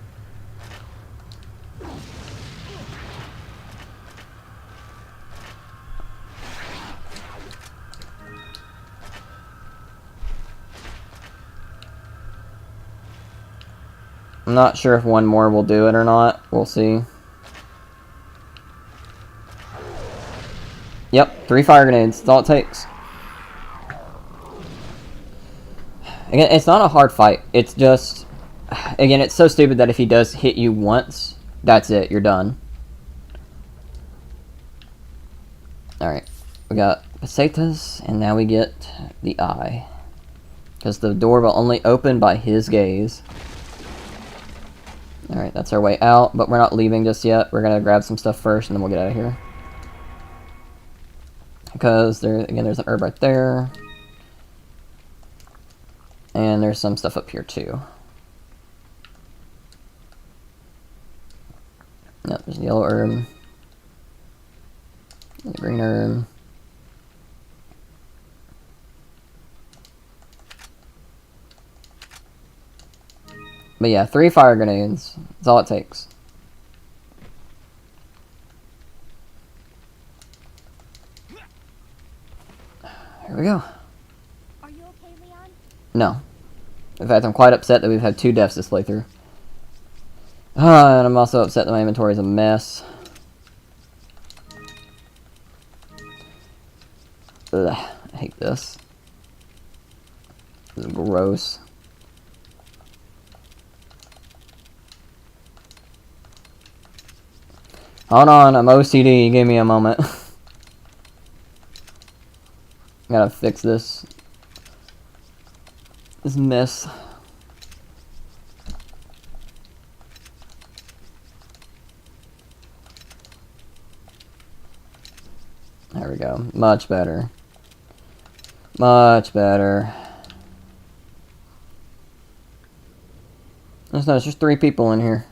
I'm not sure if one more will do it or not. We'll see. Yep, 3 fire grenades. That's all it takes. Again, it's not a hard fight. It's just... Again, it's so stupid that if he does hit you once, that's it. You're done. Alright. We got pesetas, and now we get the eye. Because the door will only open by his gaze. Alright, that's our way out, but we're not leaving just yet. We're gonna grab some stuff first, and then we'll get out of here. Because, there's an herb right there. And there's some stuff up here, too. Yep, there's a yellow herb. And a green herb. But yeah, 3 fire grenades. That's all it takes. Here we go. Are you okay, Leon? No. In fact, I'm quite upset that we've had 2 deaths this playthrough. And I'm also upset that my inventory is a mess. Ugh, I hate this. This is gross. Hold on, I'm OCD. Give me a moment. Gotta fix this. This mess. There we go. Much better. Much better. Let's notice there's 3 people in here.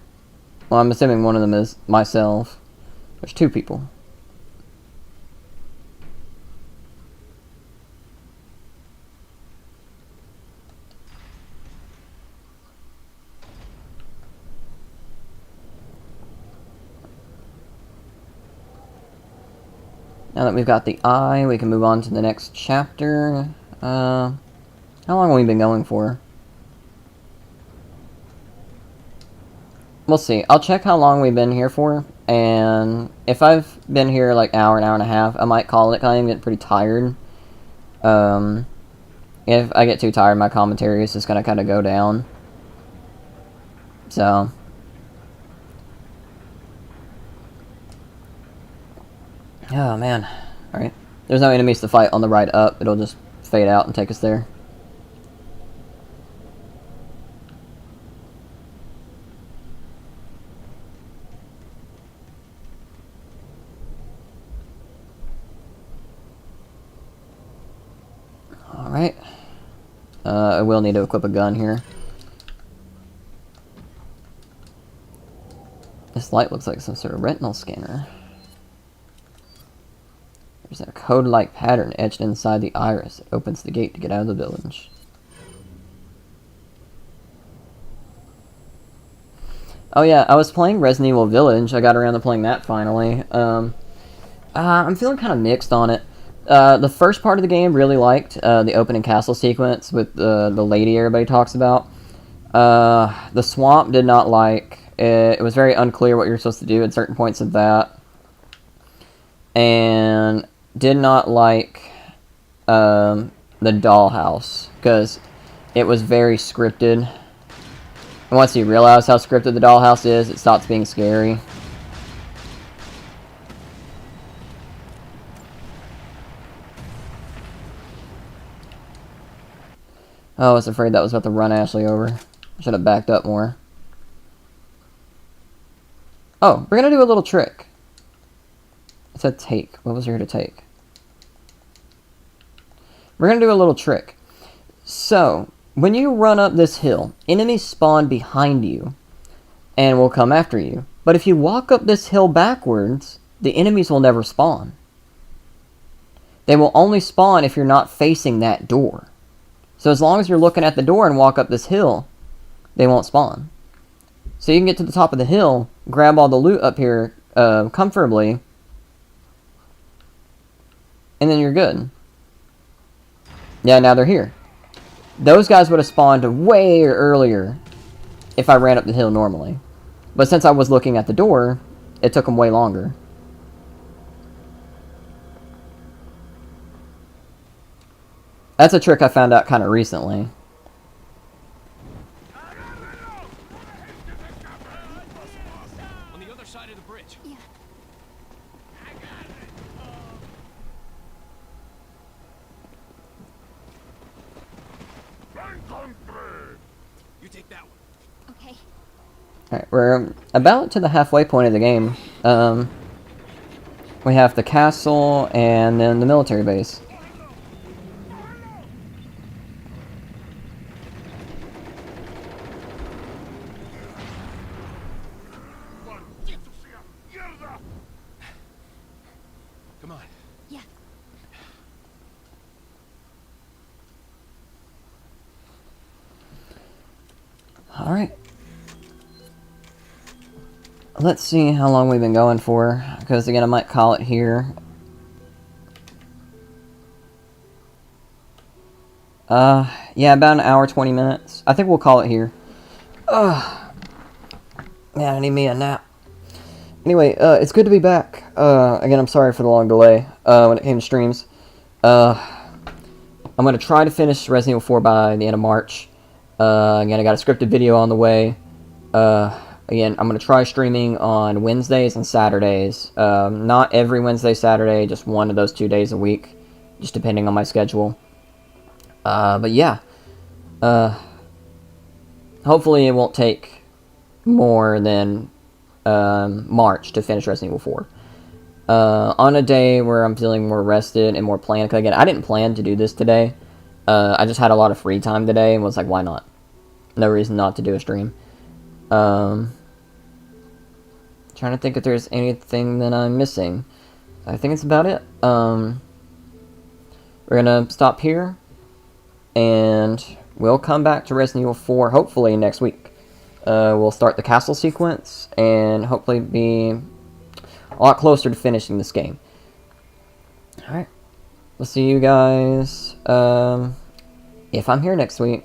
Well, I'm assuming one of them is myself. There's 2 people. Now that we've got the eye, we can move on to the next chapter. How long have we been going for? We'll see. I'll check how long we've been here for, and if I've been here like an hour and a half, I might call it, because I'm getting pretty tired. If I get too tired, my commentary is just going to kind of go down. So... Oh, man. Alright. There's no enemies to fight on the ride up. It'll just fade out and take us there. Alright. I will need to equip a gun here. This light looks like some sort of retinal scanner. There's a code-like pattern etched inside the iris that opens the gate to get out of the village. Oh yeah, I was playing Resident Evil Village. I got around to playing that finally. I'm feeling kind of mixed on it. The first part of the game really liked the opening castle sequence with the lady everybody talks about. The swamp did not like. It was very unclear what you're supposed to do at certain points of that. And did not like the dollhouse because it was very scripted. And once you realize how scripted the dollhouse is, it stops being scary. Oh, I was afraid that was about to run Ashley over. Should have backed up more. Oh, we're gonna do a little trick. It said take. What was here to take? We're gonna do a little trick. So, when you run up this hill, enemies spawn behind you and will come after you. But if you walk up this hill backwards, the enemies will never spawn. They will only spawn if you're not facing that door. So as long as you're looking at the door and walk up this hill, they won't spawn. So you can get to the top of the hill, grab all the loot up here comfortably, and then you're good. Yeah, now they're here. Those guys would have spawned way earlier if I ran up the hill normally. But since I was looking at the door, it took them way longer. That's a trick I found out kind of recently. On the other side of the bridge. Yeah. You take that one. Okay. Alright, we're about to the halfway point of the game. We have the castle and then the military base. Come on. Yeah. Alright. Let's see how long we've been going for, because again I might call it here. Yeah, about an hour, 20 minutes. I think we'll call it here. Man, I need me a nap. Anyway, it's good to be back. Again, I'm sorry for the long delay when it came to streams. I'm going to try to finish Resident Evil 4 by the end of March. Again, I got a scripted video on the way. Again, I'm going to try streaming on Wednesdays and Saturdays. Not every Wednesday, Saturday, just one of those 2 days a week. Just depending on my schedule. But yeah. Hopefully it won't take more than March to finish Resident Evil 4. On a day where I'm feeling more rested and more planned. Because again, I didn't plan to do this today. I just had a lot of free time today and was like, why not? No reason not to do a stream. Trying to think if there's anything that I'm missing. I think it's about it. We're gonna stop here, and we'll come back to Resident Evil 4 hopefully next week. We'll start the castle sequence, and hopefully be a lot closer to finishing this game. Alright. We'll see you guys, if I'm here next week.